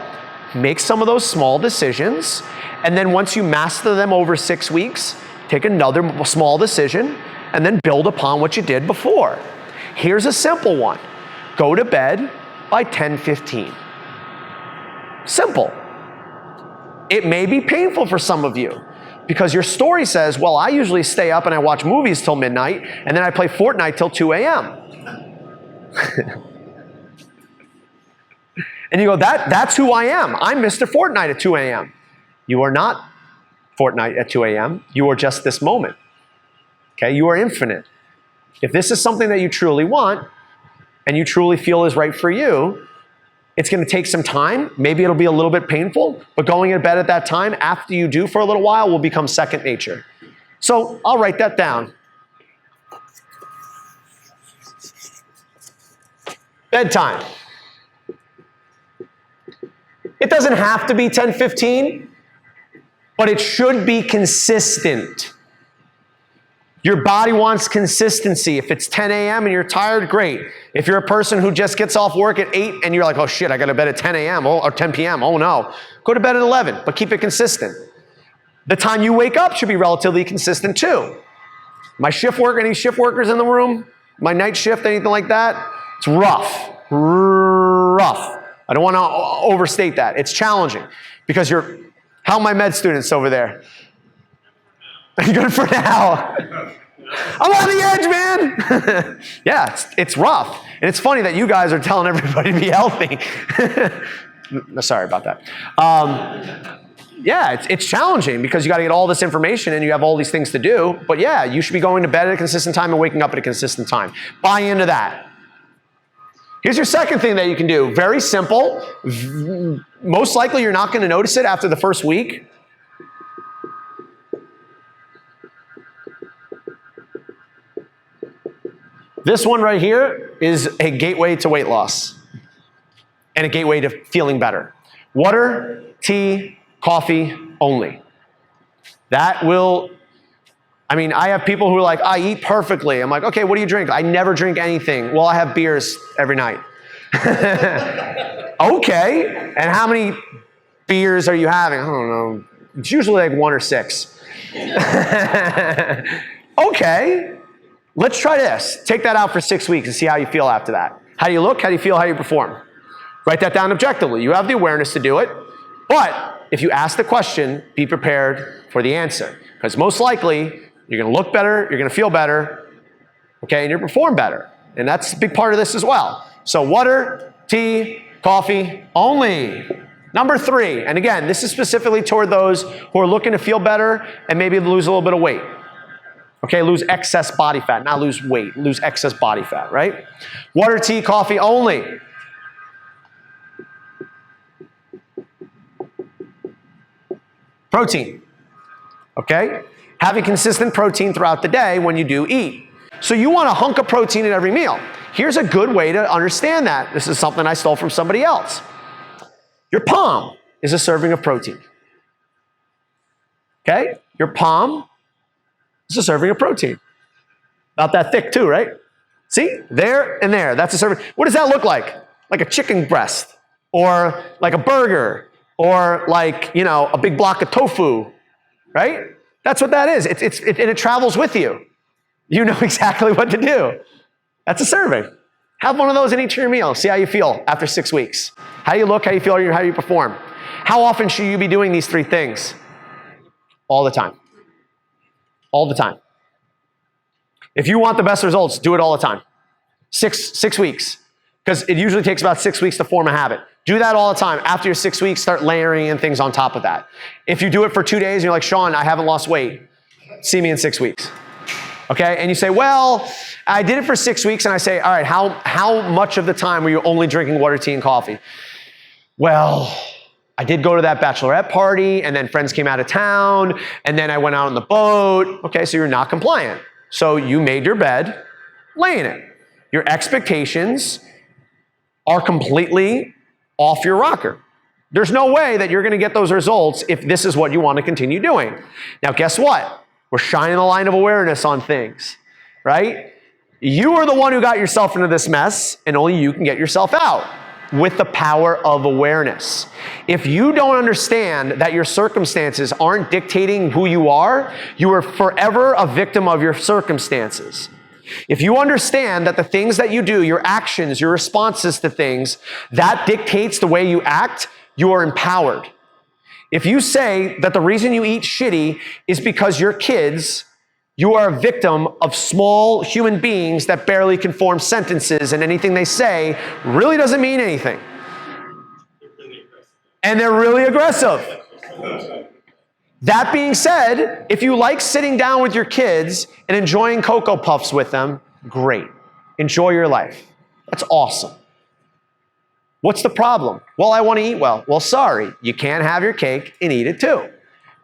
Speaker 1: make some of those small decisions, and then once you master them over 6 weeks, take another small decision and then build upon what you did before. Here's a simple one. Go to bed by 10:15. Simple. It may be painful for some of you because your story says, well, I usually stay up and I watch movies till midnight and then I play Fortnite till 2 a.m. And you go, that's who I am. I'm Mr. Fortnite at 2 a.m. You are not Fortnite at 2 a.m. You are just this moment. Okay, you are infinite. If this is something that you truly want and you truly feel is right for you, it's going to take some time. Maybe it'll be a little bit painful, but going to bed at that time after you do for a little while will become second nature. So I'll write that down. Bedtime. It doesn't have to be 10:15, but it should be consistent. Your body wants consistency. If it's 10 a.m. and you're tired, great. If you're a person who just gets off work at 8 and you're like, oh shit, I got to bed at 10 a.m. or 10 p.m. Oh no. Go to bed at 11, but keep it consistent. The time you wake up should be relatively consistent too. My shift work, any shift workers in the room? My night shift, anything like that? It's rough. Rough. I don't want to overstate that. It's challenging because how are my med students over there? Good for now. I'm on the edge, man. Yeah, it's rough. And it's funny that you guys are telling everybody to be healthy. Sorry about that. Yeah, it's challenging because you got to get all this information and you have all these things to do. But yeah, you should be going to bed at a consistent time and waking up at a consistent time. Buy into that. Here's your second thing that you can do. Very simple. Most likely you're not going to notice it after the first week. This one right here is a gateway to weight loss and a gateway to feeling better. Water, tea, coffee only. That will, I have people who are like, I eat perfectly. I'm like, okay, what do you drink? I never drink anything. Well, I have beers every night. Okay, and how many beers are you having? I don't know. It's usually like 1 or 6. Okay. Let's try this. Take that out for 6 weeks and see how you feel after that. How do you look? How do you feel? How do you perform? Write that down objectively. You have the awareness to do it. But if you ask the question, be prepared for the answer. Because most likely, you're going to look better, you're going to feel better, okay, and you're going to perform better. And that's a big part of this as well. So water, tea, coffee only. Number 3, and again, this is specifically toward those who are looking to feel better and maybe lose a little bit of weight. Okay, lose excess body fat, not lose weight, lose excess body fat, right? Water, tea, coffee only. Protein, okay? Having consistent protein throughout the day when you do eat. So you want a hunk of protein at every meal. Here's a good way to understand that. This is something I stole from somebody else. Your palm is a serving of protein. Okay? Your palm is a serving of protein. About that thick too, right? See? There and there. That's a serving. What does that look like? Like a chicken breast or like a burger or like, a big block of tofu, right? That's what that is. And it travels with you. You know exactly what to do. That's a serving. Have one of those in each of your meals. See how you feel after 6 weeks. How do you look, how you feel, how you perform. How often should you be doing these 3 things? All the time. All the time. If you want the best results, do it all the time. 6 weeks. Because it usually takes about 6 weeks to form a habit. Do that all the time. After your 6 weeks, start layering in things on top of that. If you do it for 2 days and you're like, Sean, I haven't lost weight, see me in 6 weeks. Okay? And you say, well, I did it for 6 weeks, and I say, all right, how much of the time were you only drinking water, tea, and coffee? Well, I did go to that bachelorette party, and then friends came out of town, and then I went out on the boat. Okay, so you're not compliant. So you made your bed, lay in it. Your expectations are completely off your rocker. There's no way that you're going to get those results if this is what you want to continue doing. Now, guess what? We're shining a line of awareness on things, right? You are the one who got yourself into this mess, and only you can get yourself out with the power of awareness. If you don't understand that your circumstances aren't dictating who you are forever a victim of your circumstances. If you understand that the things that you do, your actions, your responses to things, that dictates the way you act, you are empowered. If you say that the reason you eat shitty is because your kids, you are a victim of small human beings that barely can form sentences, and anything they say really doesn't mean anything. And they're really aggressive. That being said, if you like sitting down with your kids and enjoying Cocoa Puffs with them, great. Enjoy your life. That's awesome. What's the problem? Well, I want to eat well. Well, sorry, you can't have your cake and eat it too.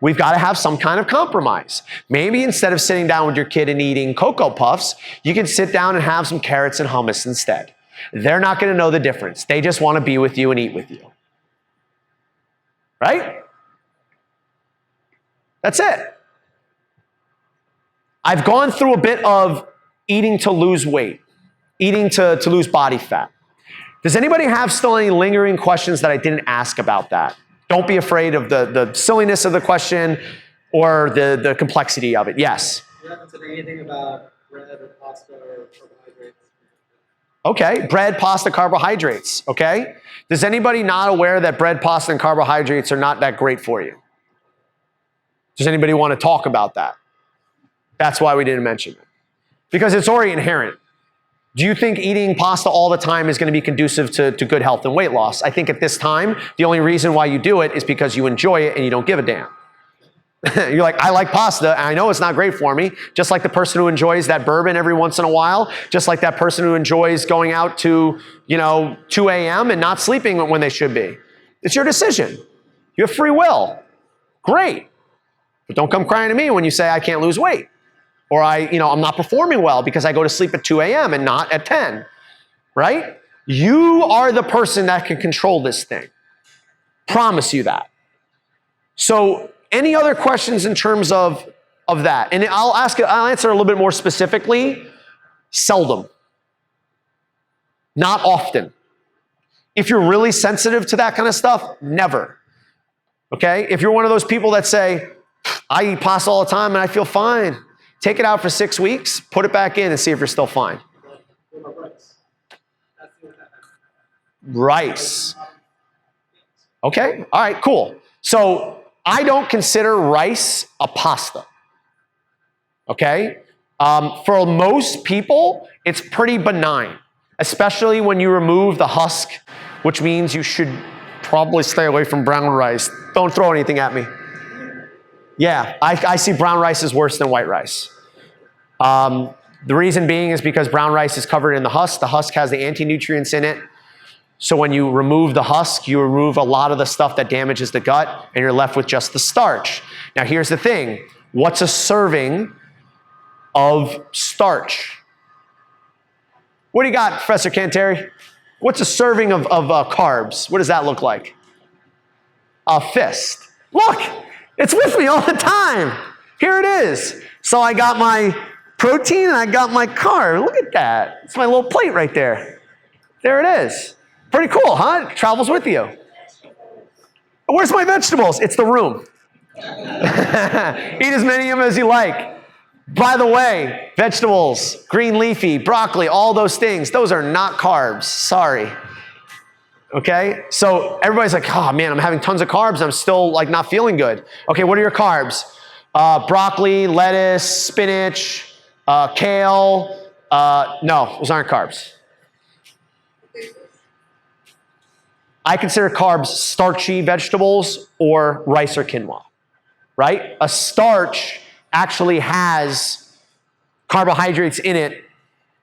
Speaker 1: We've got to have some kind of compromise. Maybe instead of sitting down with your kid and eating Cocoa Puffs, you can sit down and have some carrots and hummus instead. They're not going to know the difference. They just want to be with you and eat with you. Right? That's it. I've gone through a bit of eating to lose weight, eating to lose body fat. Does anybody have still any lingering questions that I didn't ask about that? Don't be afraid of the silliness of the question or the complexity of it. Yes?
Speaker 2: You haven't said anything about bread or pasta or carbohydrates.
Speaker 1: Okay, bread, pasta, carbohydrates, okay? Does anybody not aware that bread, pasta, and carbohydrates are not that great for you? Does anybody want to talk about that? That's why we didn't mention it. Because it's already inherent. Do you think eating pasta all the time is going to be conducive to good health and weight loss? I think at this time, the only reason why you do it is because you enjoy it and you don't give a damn. You're like, I like pasta, and I know it's not great for me, just like the person who enjoys that bourbon every once in a while, just like that person who enjoys going out to, 2 a.m. and not sleeping when they should be. It's your decision. You have free will. Great. But don't come crying to me when you say I can't lose weight. Or I'm not performing well because I go to sleep at 2 a.m. and not at 10. Right? You are the person that can control this thing. Promise you that. So any other questions in terms of that? And I'll answer a little bit more specifically. Seldom. Not often. If you're really sensitive to that kind of stuff, never. Okay? If you're one of those people that say, I eat pasta all the time and I feel fine. Take it out for 6 weeks, put it back in and see if you're still fine. Rice. Okay, all right, cool. So I don't consider rice a pasta. Okay? For most people, it's pretty benign, especially when you remove the husk, which means you should probably stay away from brown rice. Don't throw anything at me. Yeah, I see brown rice is worse than white rice. The reason being is because brown rice is covered in the husk. The husk has the anti-nutrients in it. So when you remove the husk, you remove a lot of the stuff that damages the gut, and you're left with just the starch. Now here's the thing. What's a serving of starch? What do you got, Professor Canteri? What's a serving of carbs? What does that look like? A fist. Look! It's with me all the time. Here it is. So I got my protein and I got my carb. Look at that. It's my little plate right there. There it is. Pretty cool, huh? It travels with you. Where's my vegetables? It's the room. Eat as many of them as you like. By the way, vegetables, green leafy, broccoli, all those things, those are not carbs. Sorry. Okay? So everybody's like, oh man, I'm having tons of carbs. I'm still like not feeling good. Okay, what are your carbs? Broccoli, lettuce, spinach, kale. No, those aren't carbs. I consider carbs starchy vegetables or rice or quinoa, right? A starch actually has carbohydrates in it,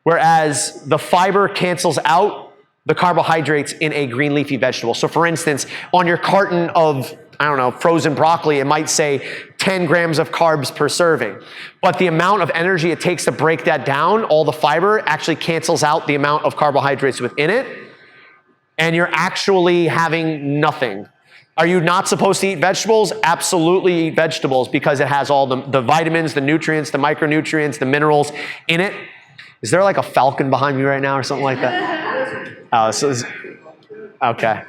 Speaker 1: whereas the fiber cancels out the carbohydrates in a green leafy vegetable. So for instance, on your carton of, I don't know, frozen broccoli, it might say 10 grams of carbs per serving. But the amount of energy it takes to break that down, all the fiber actually cancels out the amount of carbohydrates within it, and you're actually having nothing. Are you not supposed to eat vegetables? Absolutely eat vegetables because it has all the vitamins, the nutrients, the micronutrients, the minerals in it. Is there like a falcon behind me right now or something like that? Oh, so okay.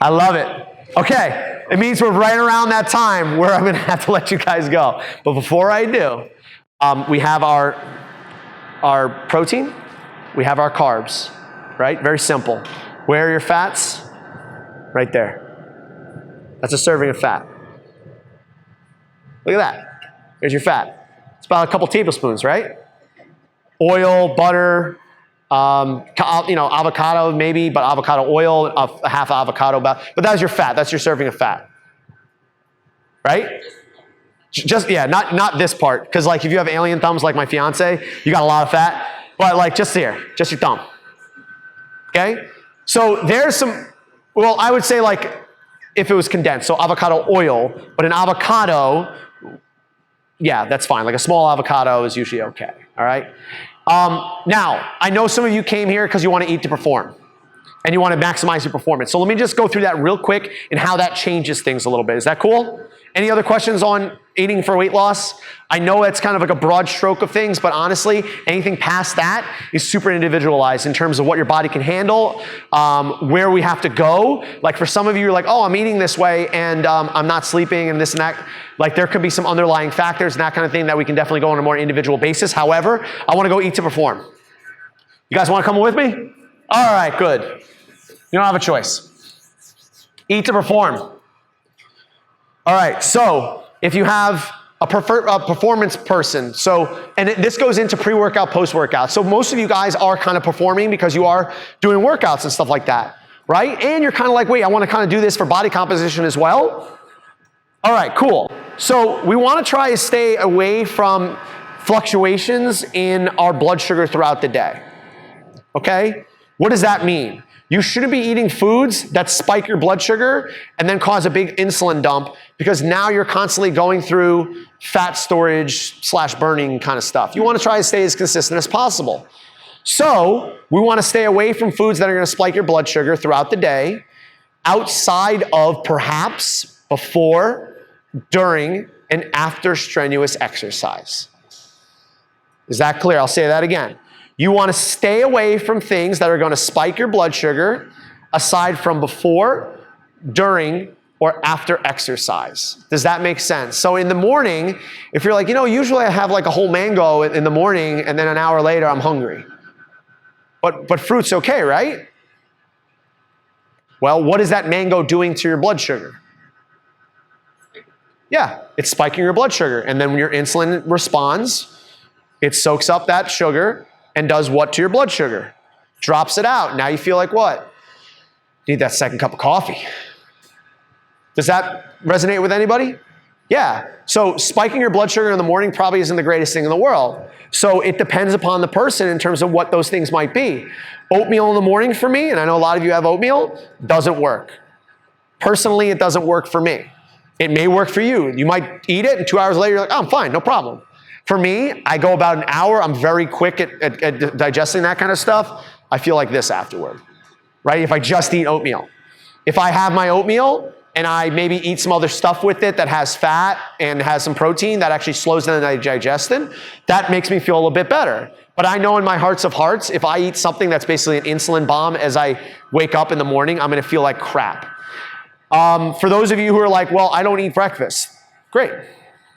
Speaker 1: I love it. Okay, it means we're right around that time where I'm gonna have to let you guys go. But before I do, we have our protein, we have our carbs, right? Very simple. Where are your fats? Right there. That's a serving of fat. Look at that. Here's your fat. It's about a couple tablespoons, right? Oil, butter, avocado maybe, but avocado oil, a half avocado, but that's your fat. That's your serving of fat, right? Just, yeah, not this part, because like if you have alien thumbs like my fiance, you got a lot of fat, but like just here, just your thumb, okay? So there's some, well, I would say like if it was condensed, so avocado oil, but an avocado, yeah, that's fine. Like a small avocado is usually okay, all right? Now, I know some of you came here because you want to eat to perform, and you want to maximize your performance. So let me just go through that real quick and how that changes things a little bit. Is that cool? Any other questions on eating for weight loss? I know it's kind of like a broad stroke of things, but honestly, anything past that is super individualized in terms of what your body can handle, where we have to go. Like for some of you, you're like, oh, I'm eating this way and I'm not sleeping and this and that. Like there could be some underlying factors and that kind of thing that we can definitely go on a more individual basis. However, I want to go eat to perform. You guys want to come with me? All right, good. You don't have a choice. Eat to perform. All right, so if you have a performance person, this goes into pre-workout, post-workout. So most of you guys are kind of performing because you are doing workouts and stuff like that, right? And you're kind of like, wait, I want to kind of do this for body composition as well. All right, cool. So we want to try to stay away from fluctuations in our blood sugar throughout the day, okay? What does that mean? You shouldn't be eating foods that spike your blood sugar and then cause a big insulin dump because now you're constantly going through fat storage / burning kind of stuff. You want to try to stay as consistent as possible. So we want to stay away from foods that are going to spike your blood sugar throughout the day, outside of perhaps before, during, and after strenuous exercise. Is that clear? I'll say that again. You want to stay away from things that are going to spike your blood sugar aside from before, during, or after exercise. Does that make sense? So in the morning, if you're like, usually I have like a whole mango in the morning and then an hour later I'm hungry. But fruit's okay, right? Well, what is that mango doing to your blood sugar? Yeah, it's spiking your blood sugar. And then when your insulin responds, it soaks up that sugar and does what to your blood sugar? Drops it out. Now you feel like what? Need that second cup of coffee. Does that resonate with anybody? Yeah. So spiking your blood sugar in the morning probably isn't the greatest thing in the world. So it depends upon the person in terms of what those things might be. Oatmeal in the morning for me, and I know a lot of you have oatmeal, doesn't work. Personally, it doesn't work for me. It may work for you. You might eat it and 2 hours later you're like, oh, I'm fine, no problem. For me, I go about an hour. I'm very quick at digesting that kind of stuff. I feel like this afterward, right? If I just eat oatmeal. If I have my oatmeal and I maybe eat some other stuff with it that has fat and has some protein that actually slows down the digestion, that makes me feel a little bit better. But I know in my hearts of hearts, if I eat something that's basically an insulin bomb as I wake up in the morning, I'm going to feel like crap. For those of you who are like, well, I don't eat breakfast. Great.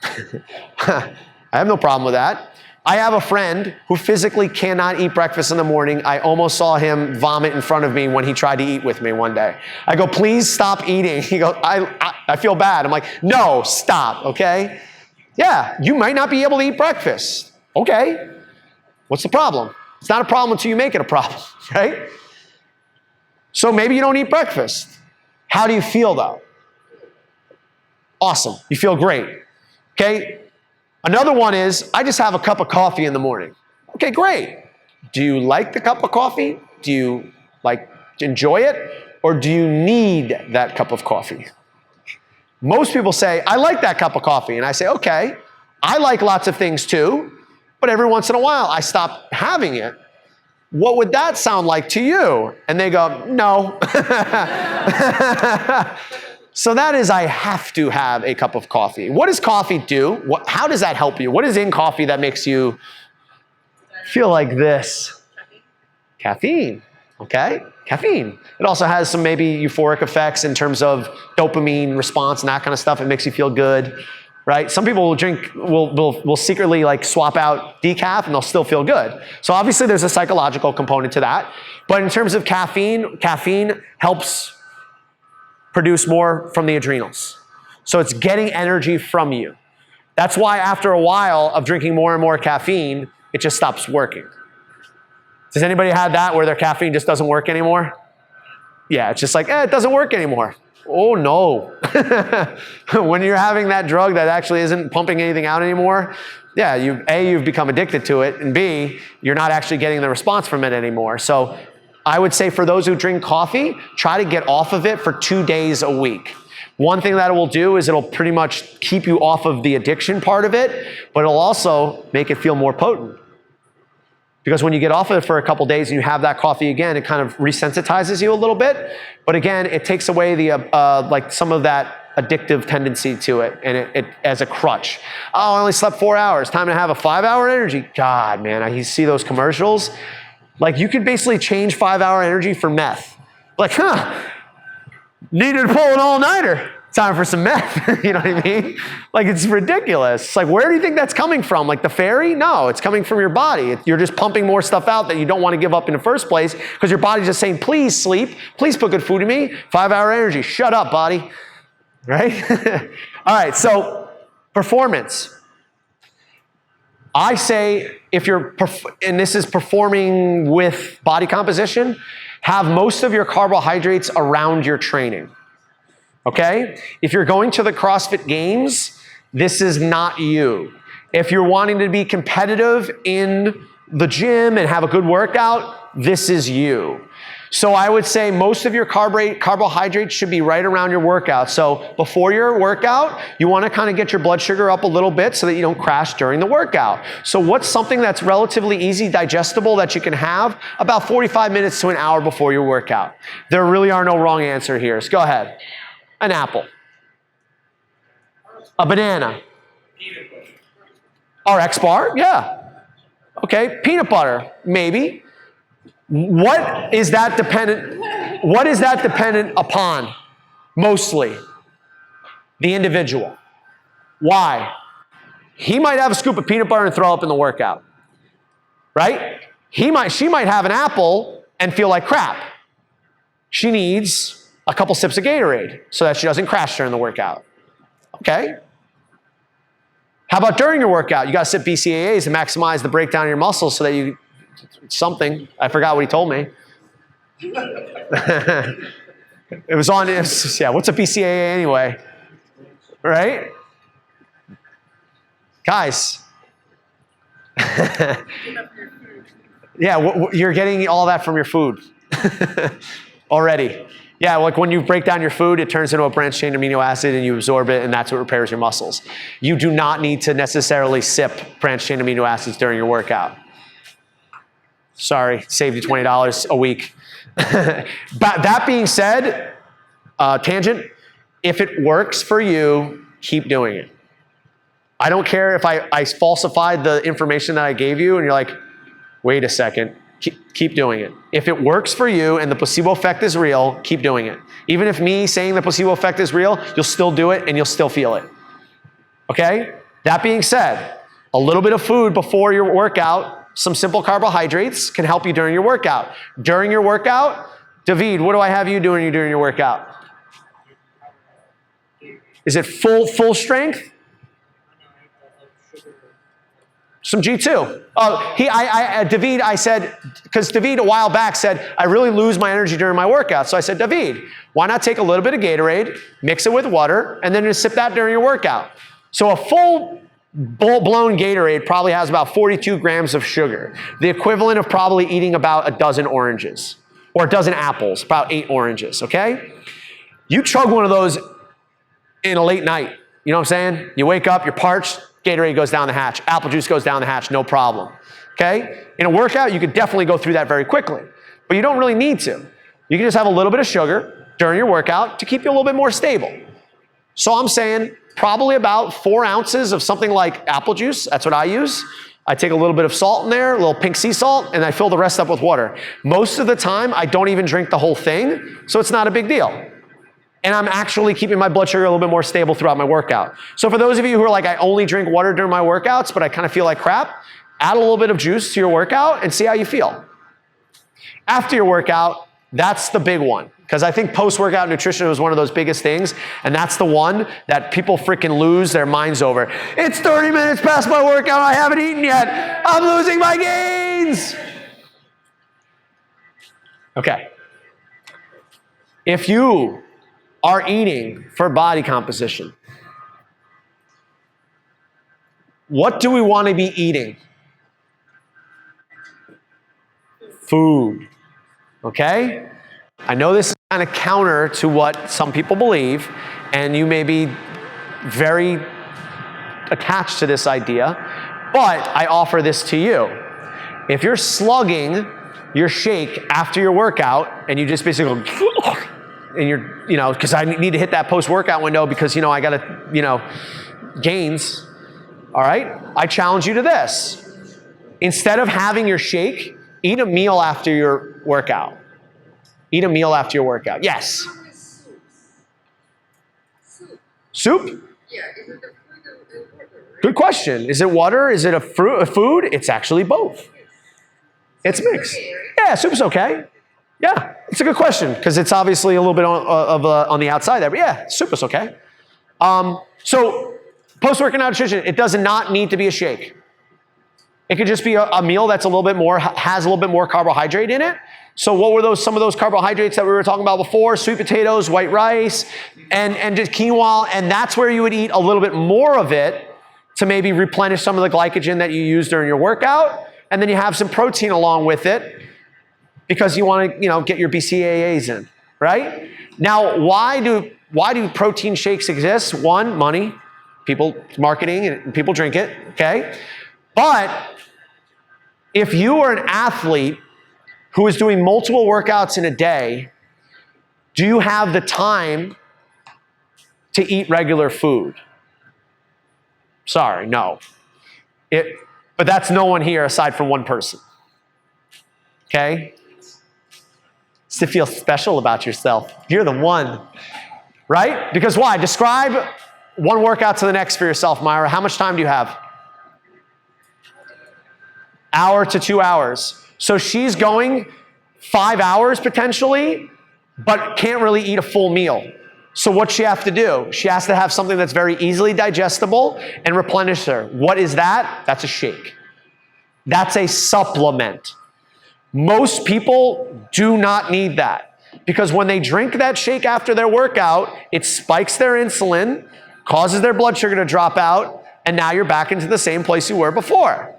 Speaker 1: I have no problem with that. I have a friend who physically cannot eat breakfast in the morning. I almost saw him vomit in front of me when he tried to eat with me one day. I go, please stop eating. He goes, I feel bad. I'm like, no, stop, okay? Yeah, you might not be able to eat breakfast. Okay. What's the problem? It's not a problem until you make it a problem, right? So maybe you don't eat breakfast. How do you feel though? Awesome. You feel great. Okay? Another one is, I just have a cup of coffee in the morning. Okay, great. Do you like the cup of coffee? Do you enjoy it? Or do you need that cup of coffee? Most people say, I like that cup of coffee. And I say, okay, I like lots of things too, but every once in a while I stop having it. What would that sound like to you? And they go, no. So that is, I have to have a cup of coffee. What does coffee do? How does that help you? What is in coffee that makes you feel like this? Caffeine, okay? Caffeine. It also has some maybe euphoric effects in terms of dopamine response and that kind of stuff. It makes you feel good, right? Some people will secretly swap out decaf and they'll still feel good. So obviously there's a psychological component to that. But in terms of caffeine helps produce more from the adrenals. So it's getting energy from you. That's why after a while of drinking more and more caffeine, it just stops working. Does anybody have that where their caffeine just doesn't work anymore? Yeah, it's just like, it doesn't work anymore. Oh no. When you're having that drug that actually isn't pumping anything out anymore, yeah, you've become addicted to it, and B, you're not actually getting the response from it anymore. So I would say for those who drink coffee, try to get off of it for 2 days a week. One thing that it will do is it'll pretty much keep you off of the addiction part of it, but it'll also make it feel more potent. Because when you get off of it for a couple days and you have that coffee again, it kind of resensitizes you a little bit. But again, it takes away the some of that addictive tendency to it, and it as a crutch. Oh, I only slept 4 hours. Time to have a 5-hour energy. God, man, you see those commercials? You could basically change 5-hour energy for meth. Needed to pull an all-nighter. Time for some meth. You know what I mean? It's ridiculous. It's where do you think that's coming from? The fairy? No, it's coming from your body. You're just pumping more stuff out that you don't want to give up in the first place because your body's just saying, please sleep. Please put good food in me. 5-hour energy. Shut up, body. Right? All right, so performance. I say if you're, and this is performing with body composition, have most of your carbohydrates around your training. Okay? If you're going to the CrossFit Games, this is not you. If you're wanting to be competitive in the gym and have a good workout, this is you. So I would say most of your carbohydrates should be right around your workout. So before your workout, you want to kind of get your blood sugar up a little bit so that you don't crash during the workout. So what's something that's relatively easy, digestible that you can have about 45 minutes to an hour before your workout? There really are no wrong answer here. So go ahead. An apple. A banana. RX bar? Yeah. Okay. Peanut butter? Maybe. What is that dependent upon? Mostly the individual. Why? He might have a scoop of peanut butter and throw up in the workout. Right? She might have an apple and feel like crap. She needs a couple sips of Gatorade so that she doesn't crash during the workout. Okay? How about during your workout? You got to sip BCAAs to maximize the breakdown of your muscles so that you something. I forgot what he told me. It was what's a BCAA anyway? Right? Guys. Yeah, you're getting all that from your food already. Yeah, when you break down your food, it turns into a branched chain amino acid and you absorb it, and that's what repairs your muscles. You do not need to necessarily sip branched chain amino acids during your workout. Sorry, saved you $20 a week. But that being said, tangent, if it works for you, keep doing it. I don't care if I falsified the information that I gave you and you're like, wait a second, Keep doing it. If it works for you and the placebo effect is real, keep doing it. Even if me saying the placebo effect is real, you'll still do it and you'll still feel it. Okay? That being said, a little bit of food before your workout, some simple carbohydrates can help you during your workout. During your workout, David, what do I have you doing during your workout? Is it full strength? Some G2. Oh, David, I said, because David a while back said, I really lose my energy during my workout. So I said, David, why not take a little bit of Gatorade, mix it with water, and then just sip that during your workout? So a full-blown Gatorade probably has about 42 grams of sugar, the equivalent of probably eating about a dozen oranges, or a dozen apples, about 8 oranges, okay? You chug one of those in a late night, you know what I'm saying? You wake up, you're parched, Gatorade goes down the hatch, apple juice goes down the hatch, no problem, okay? In a workout, you could definitely go through that very quickly, but you don't really need to. You can just have a little bit of sugar during your workout to keep you a little bit more stable. So I'm saying probably about 4 ounces of something like apple juice, that's what I use. I take a little bit of salt in there, a little pink sea salt, and I fill the rest up with water. Most of the time, I don't even drink the whole thing, so it's not a big deal. And I'm actually keeping my blood sugar a little bit more stable throughout my workout. So for those of you who are like, I only drink water during my workouts, but I kind of feel like crap, add a little bit of juice to your workout and see how you feel. After your workout, that's the big one. Because I think post-workout nutrition was one of those biggest things, and that's the one that people freaking lose their minds over. It's 30 minutes past my workout, I haven't eaten yet. I'm losing my gains. Okay. If you are eating for body composition, what do we want to be eating? Food. Okay? I know this is kind of counter to what some people believe, and you may be very attached to this idea, but I offer this to you. If you're slugging your shake after your workout, and you just basically go, and you're, because I need to hit that post-workout window because, I got to, gains, all right? I challenge you to this. Instead of having your shake, eat a meal after your workout. Eat a meal after your workout. Yes? Soup?
Speaker 3: Yeah, is it the fruit and water, right?
Speaker 1: Good question. Is it water? Is it a food? It's actually both. It's mixed. Yeah, soup's okay. Yeah, it's a good question because it's obviously a little bit on the outside there, but yeah, soup is okay. So post-workout nutrition, it does not need to be a shake. It could just be a meal that's a little bit more, has a little bit more carbohydrate in it. So what were some of those carbohydrates that we were talking about before? Sweet potatoes, white rice, and just quinoa, and that's where you would eat a little bit more of it to maybe replenish some of the glycogen that you use during your workout, and then you have some protein along with it because you want to, get your BCAAs in, right? Now, why do protein shakes exist? One, money, people marketing and people drink it, okay? But if you are an athlete who is doing multiple workouts in a day, do you have the time to eat regular food? Sorry, no. But that's no one here aside from one person. Okay? It's to feel special about yourself. You're the one, right? Because why? Describe one workout to the next for yourself, Myra. How much time do you have? Hour to 2 hours. So she's going 5 hours potentially, but can't really eat a full meal. So what's she have to do? She has to have something that's very easily digestible and replenish her. What is that? That's a shake. That's a supplement. Most people do not need that because when they drink that shake after their workout, it spikes their insulin, causes their blood sugar to drop out, and now you're back into the same place you were before.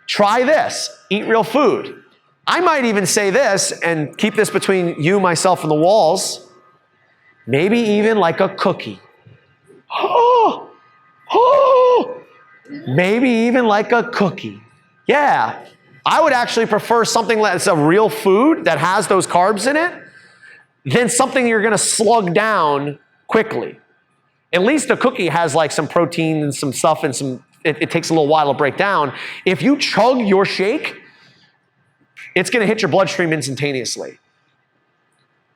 Speaker 1: Try this. Eat real food. I might even say this and keep this between you, myself, and the walls. Maybe even like a cookie. Maybe even like a cookie. Yeah. I would actually prefer something that's a real food that has those carbs in it than something you're going to slug down quickly. At least a cookie has like some protein and some stuff and it takes a little while to break down. If you chug your shake, it's going to hit your bloodstream instantaneously.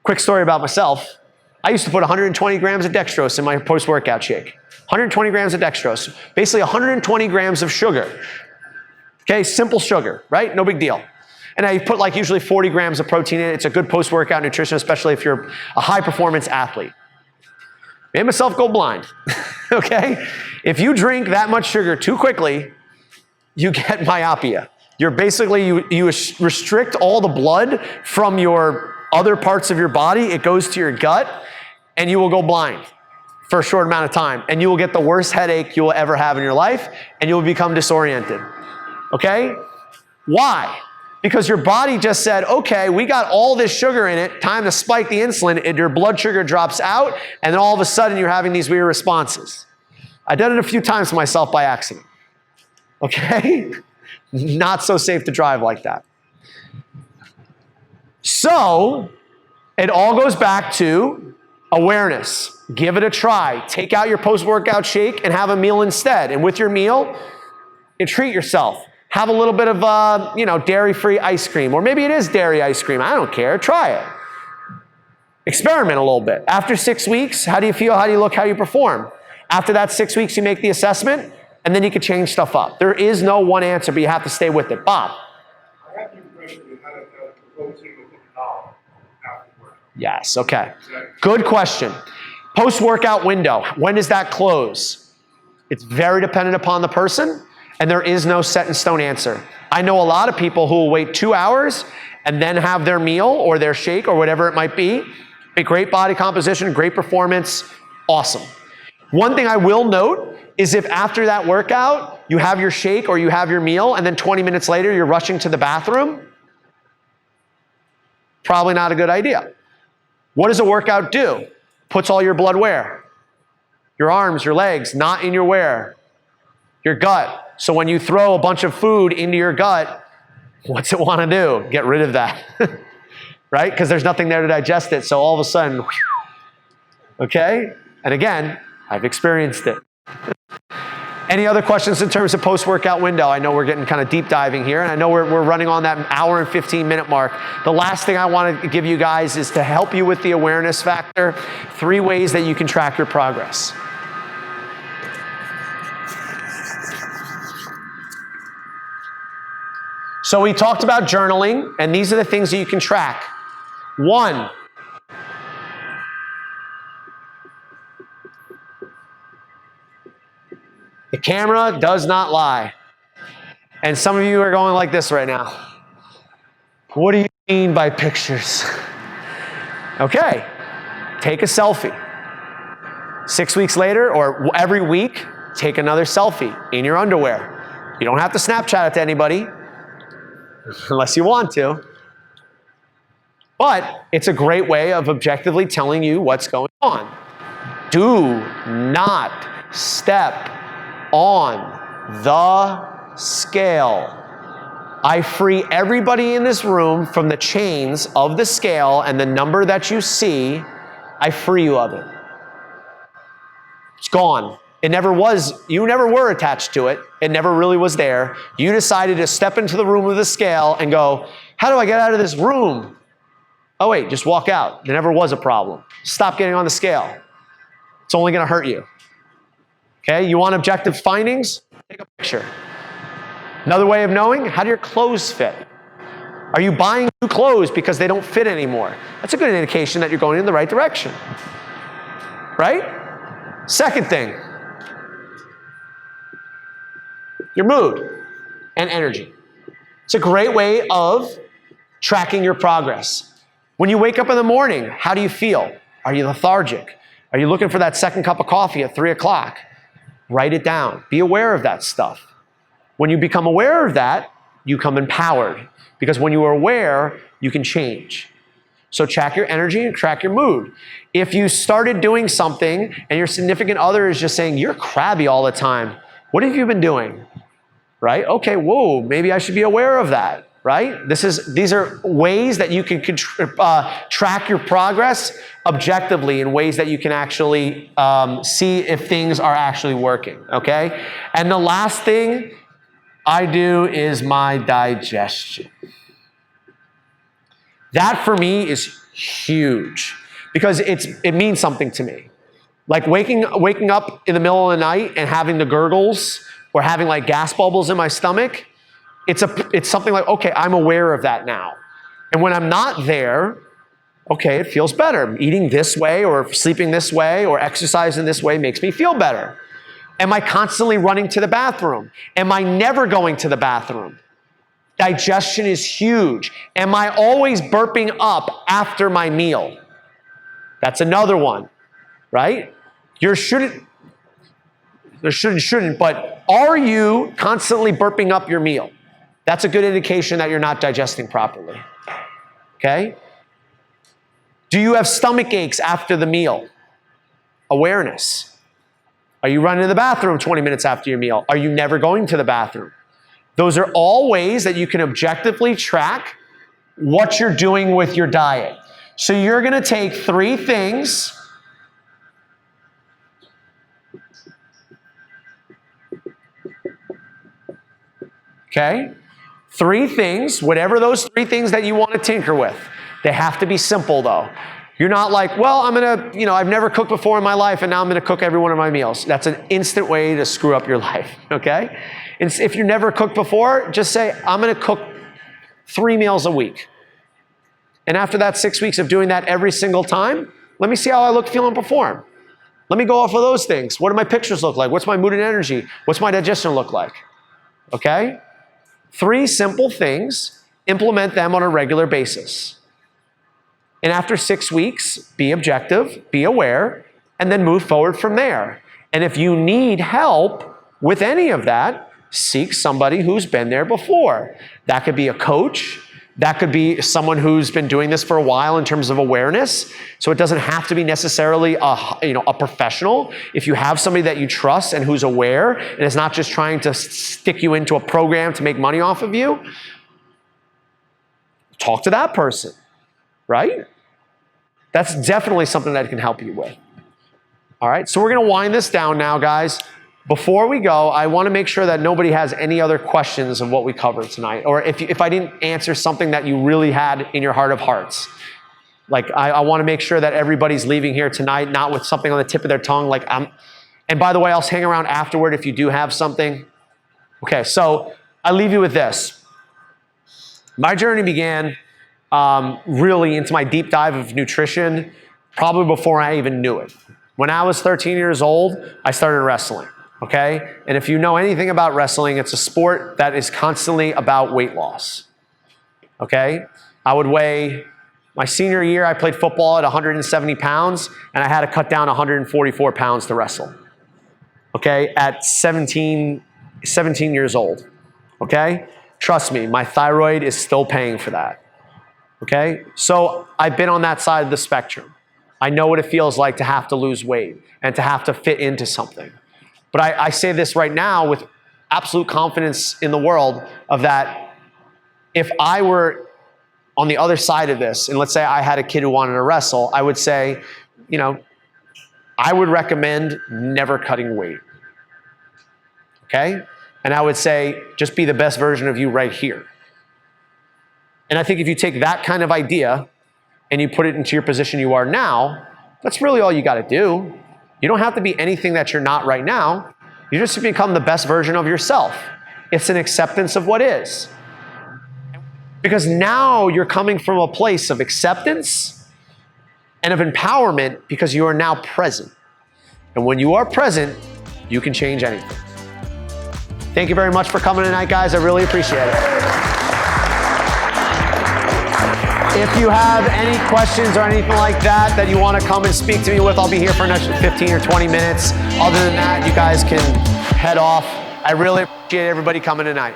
Speaker 1: Quick story about myself. I used to put 120 grams of dextrose in my post-workout shake. 120 grams of dextrose. Basically 120 grams of sugar. Okay, simple sugar, right? No big deal. And I put like usually 40 grams of protein in it. It's a good post-workout nutrition, especially if you're a high-performance athlete. Made myself go blind, okay? If you drink that much sugar too quickly, you get myopia. You're basically, you restrict all the blood from your other parts of your body. It goes to your gut, and you will go blind for a short amount of time. And you will get the worst headache you will ever have in your life, and you will become disoriented, okay? Why? Because your body just said, okay, we got all this sugar in it, time to spike the insulin, and your blood sugar drops out, and then all of a sudden you're having these weird responses. I've done it a few times to myself by accident. Okay? Not so safe to drive like that. So, it all goes back to awareness. Give it a try. Take out your post-workout shake and have a meal instead. And with your meal, treat yourself. Have a little bit of, dairy-free ice cream. Or maybe it is dairy ice cream. I don't care. Try it. Experiment a little bit. After 6 weeks, how do you feel? How do you look? How do you perform? After that 6 weeks, you make the assessment, and then you can change stuff up. There is no one answer, but you have to stay with it. Bob?
Speaker 5: I have the impression that how to protein within an hour afterward.
Speaker 1: Yes, okay. Good question. Post-workout window, when does that close? It's very dependent upon the person, and there is no set in stone answer. I know a lot of people who will wait 2 hours and then have their meal or their shake or whatever it might be. A great body composition, great performance, awesome. One thing I will note is if after that workout you have your shake or you have your meal and then 20 minutes later you're rushing to the bathroom, probably not a good idea. What does a workout do? Puts all your blood where? Your arms, your legs, not in your where? Your gut. So when you throw a bunch of food into your gut, what's it want to do? Get rid of that, right? Because there's nothing there to digest it. So all of a sudden, whew, okay? And again, I've experienced it. Any other questions in terms of post-workout window? I know we're getting kind of deep diving here, and I know we're running on that hour and 15-minute mark. The last thing I want to give you guys is to help you with the awareness factor, 3 ways that you can track your progress. So we talked about journaling, and these are the things that you can track. 1, the camera does not lie. And some of you are going like this right now. What do you mean by pictures? Okay, take a selfie. 6 weeks later, or every week, take another selfie in your underwear. You don't have to Snapchat it to anybody, unless you want to. But it's a great way of objectively telling you what's going on. Do not step on the scale. I free everybody in this room from the chains of the scale, and the number that you see, I free you of it. It's gone. It never was, you never were attached to it. It never really was there. You decided to step into the room with the scale and go, how do I get out of this room? Oh wait, just walk out. There never was a problem. Stop getting on the scale. It's only going to hurt you. Okay, you want objective findings? Take a picture. Another way of knowing, how do your clothes fit? Are you buying new clothes because they don't fit anymore? That's a good indication that you're going in the right direction. Right? Second thing, your mood and energy. It's a great way of tracking your progress. When you wake up in the morning, how do you feel? Are you lethargic? Are you looking for that second cup of coffee at 3 o'clock? Write it down. Be aware of that stuff. When you become aware of that, you become empowered. Because when you are aware, you can change. So track your energy and track your mood. If you started doing something and your significant other is just saying, you're crabby all the time, what have you been doing? Right? Okay, whoa, maybe I should be aware of that, right? These are ways that you can track your progress objectively in ways that you can actually see if things are actually working, okay? And the last thing I do is my digestion. That for me is huge because it means something to me. Like waking up in the middle of the night and having the gurgles or having like gas bubbles in my stomach, it's something like, okay, I'm aware of that now. And when I'm not there, okay, it feels better. Eating this way or sleeping this way or exercising this way makes me feel better. Am I constantly running to the bathroom? Am I never going to the bathroom? Digestion is huge. Am I always burping up after my meal? That's another one, right? Shouldn't, but are you constantly burping up your meal? That's a good indication that you're not digesting properly, okay? Do you have stomach aches after the meal? Awareness. Are you running to the bathroom 20 minutes after your meal? Are you never going to the bathroom? Those are all ways that you can objectively track what you're doing with your diet. So you're gonna take 3 things. Okay? 3 things, whatever those 3 things that you want to tinker with. They have to be simple though. You're not like, well, I've never cooked before in my life and now I'm gonna cook every one of my meals. That's an instant way to screw up your life, okay? And if you've never cooked before, just say, I'm gonna cook 3 meals a week. And after that 6 weeks of doing that every single time, let me see how I look, feel, and perform. Let me go off of those things. What do my pictures look like? What's my mood and energy? What's my digestion look like? Okay? 3 simple things, implement them on a regular basis. And after 6 weeks, be objective, be aware, and then move forward from there. And if you need help with any of that, seek somebody who's been there before. That could be a coach. That could be someone who's been doing this for a while in terms of awareness. So it doesn't have to be necessarily a professional. If you have somebody that you trust and who's aware and is not just trying to stick you into a program to make money off of you, talk to that person, right? That's definitely something that can help you with. All right, so we're gonna wind this down now, guys. Before we go, I want to make sure that nobody has any other questions of what we covered tonight, or if I didn't answer something that you really had in your heart of hearts. Like, I want to make sure that everybody's leaving here tonight, not with something on the tip of their tongue. And by the way, I'll hang around afterward if you do have something. Okay, so I leave you with this. My journey began really into my deep dive of nutrition probably before I even knew it. When I was 13 years old, I started wrestling. Okay? And if you know anything about wrestling, it's a sport that is constantly about weight loss. Okay? I would weigh, my senior year, I played football at 170 pounds, and I had to cut down 144 pounds to wrestle. Okay? At 17 years old. Okay? Trust me, my thyroid is still paying for that. Okay? So I've been on that side of the spectrum. I know what it feels like to have to lose weight and to have to fit into something. But I say this right now with absolute confidence in the world of that if I were on the other side of this, and let's say I had a kid who wanted to wrestle, I would say, I would recommend never cutting weight. Okay? And I would say, just be the best version of you right here. And I think if you take that kind of idea and you put it into your position you are now, that's really all you got to do. You don't have to be anything that you're not right now. You just become the best version of yourself. It's an acceptance of what is. Because now you're coming from a place of acceptance and of empowerment because you are now present. And when you are present, you can change anything. Thank you very much for coming tonight, guys. I really appreciate it. If you have any questions or anything like that you want to come and speak to me with, I'll be here for another 15 or 20 minutes. Other than that, you guys can head off. I really appreciate everybody coming tonight.